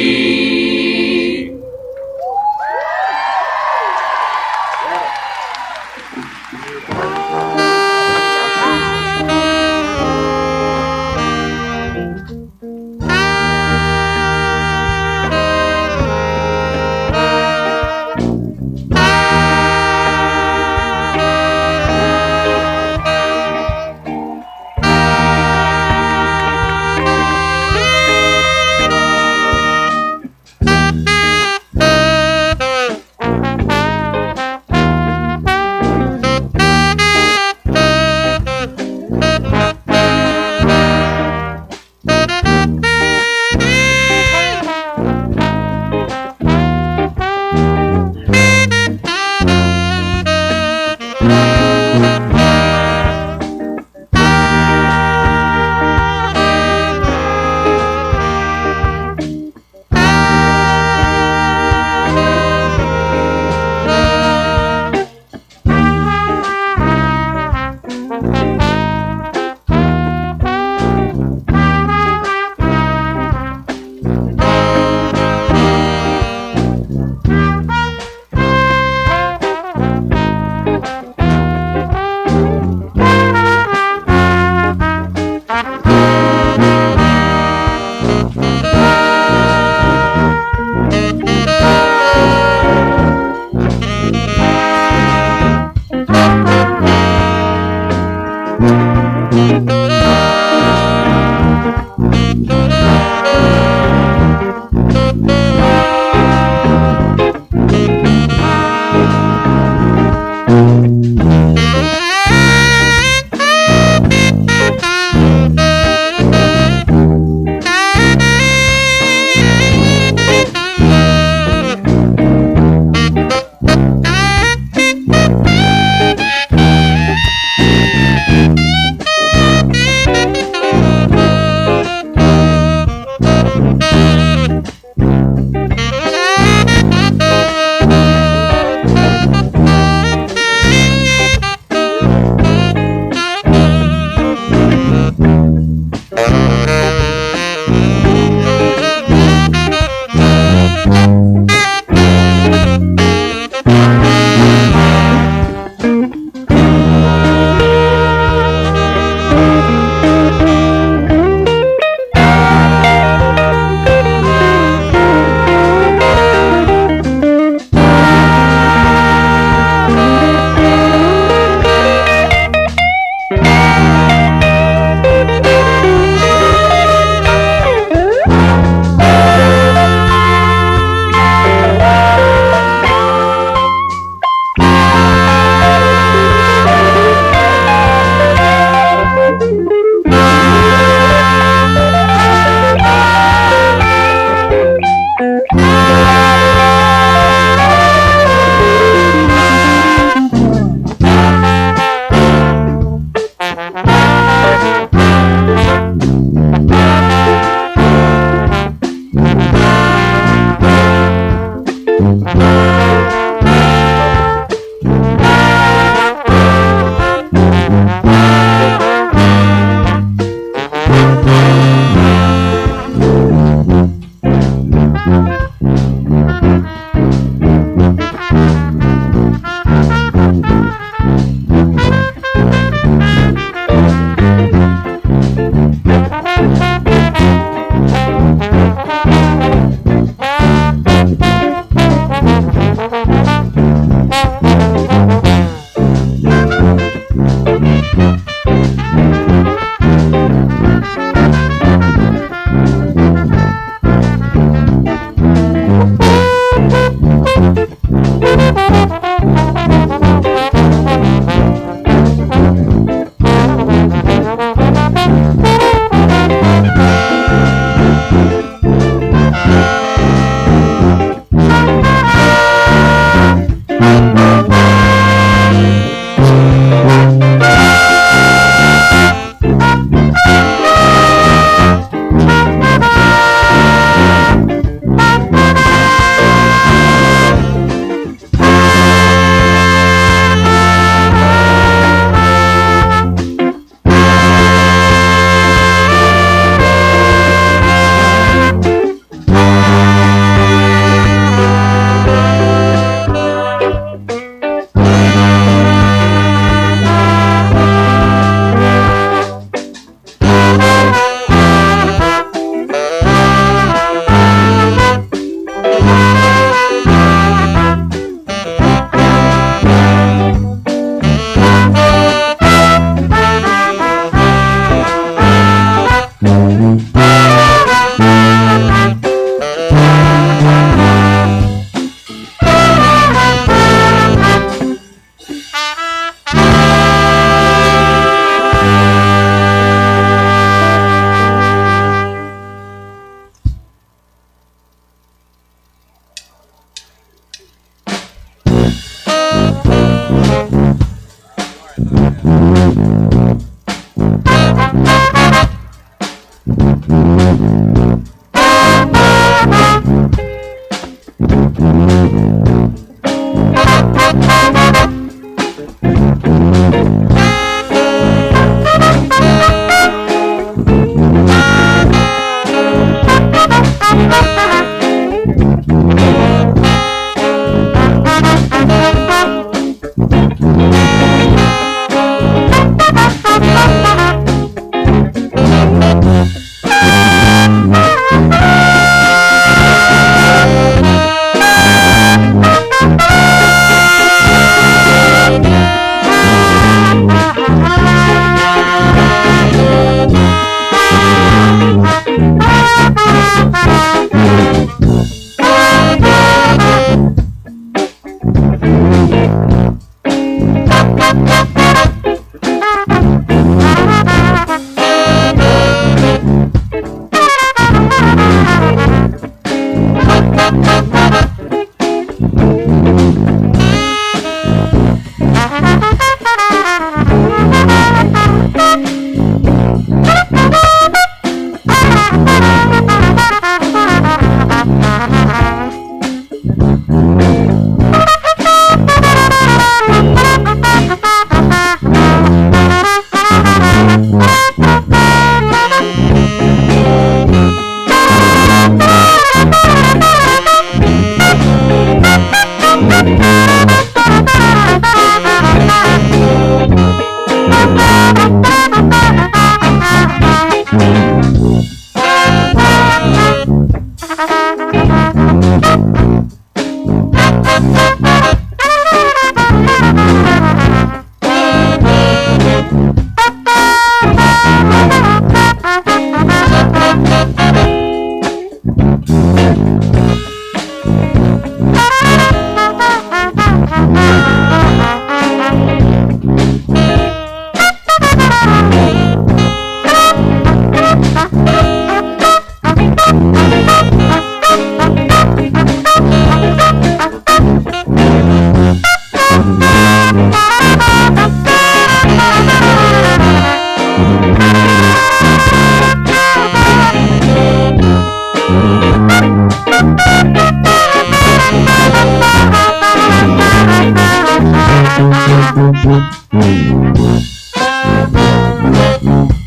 Thank you.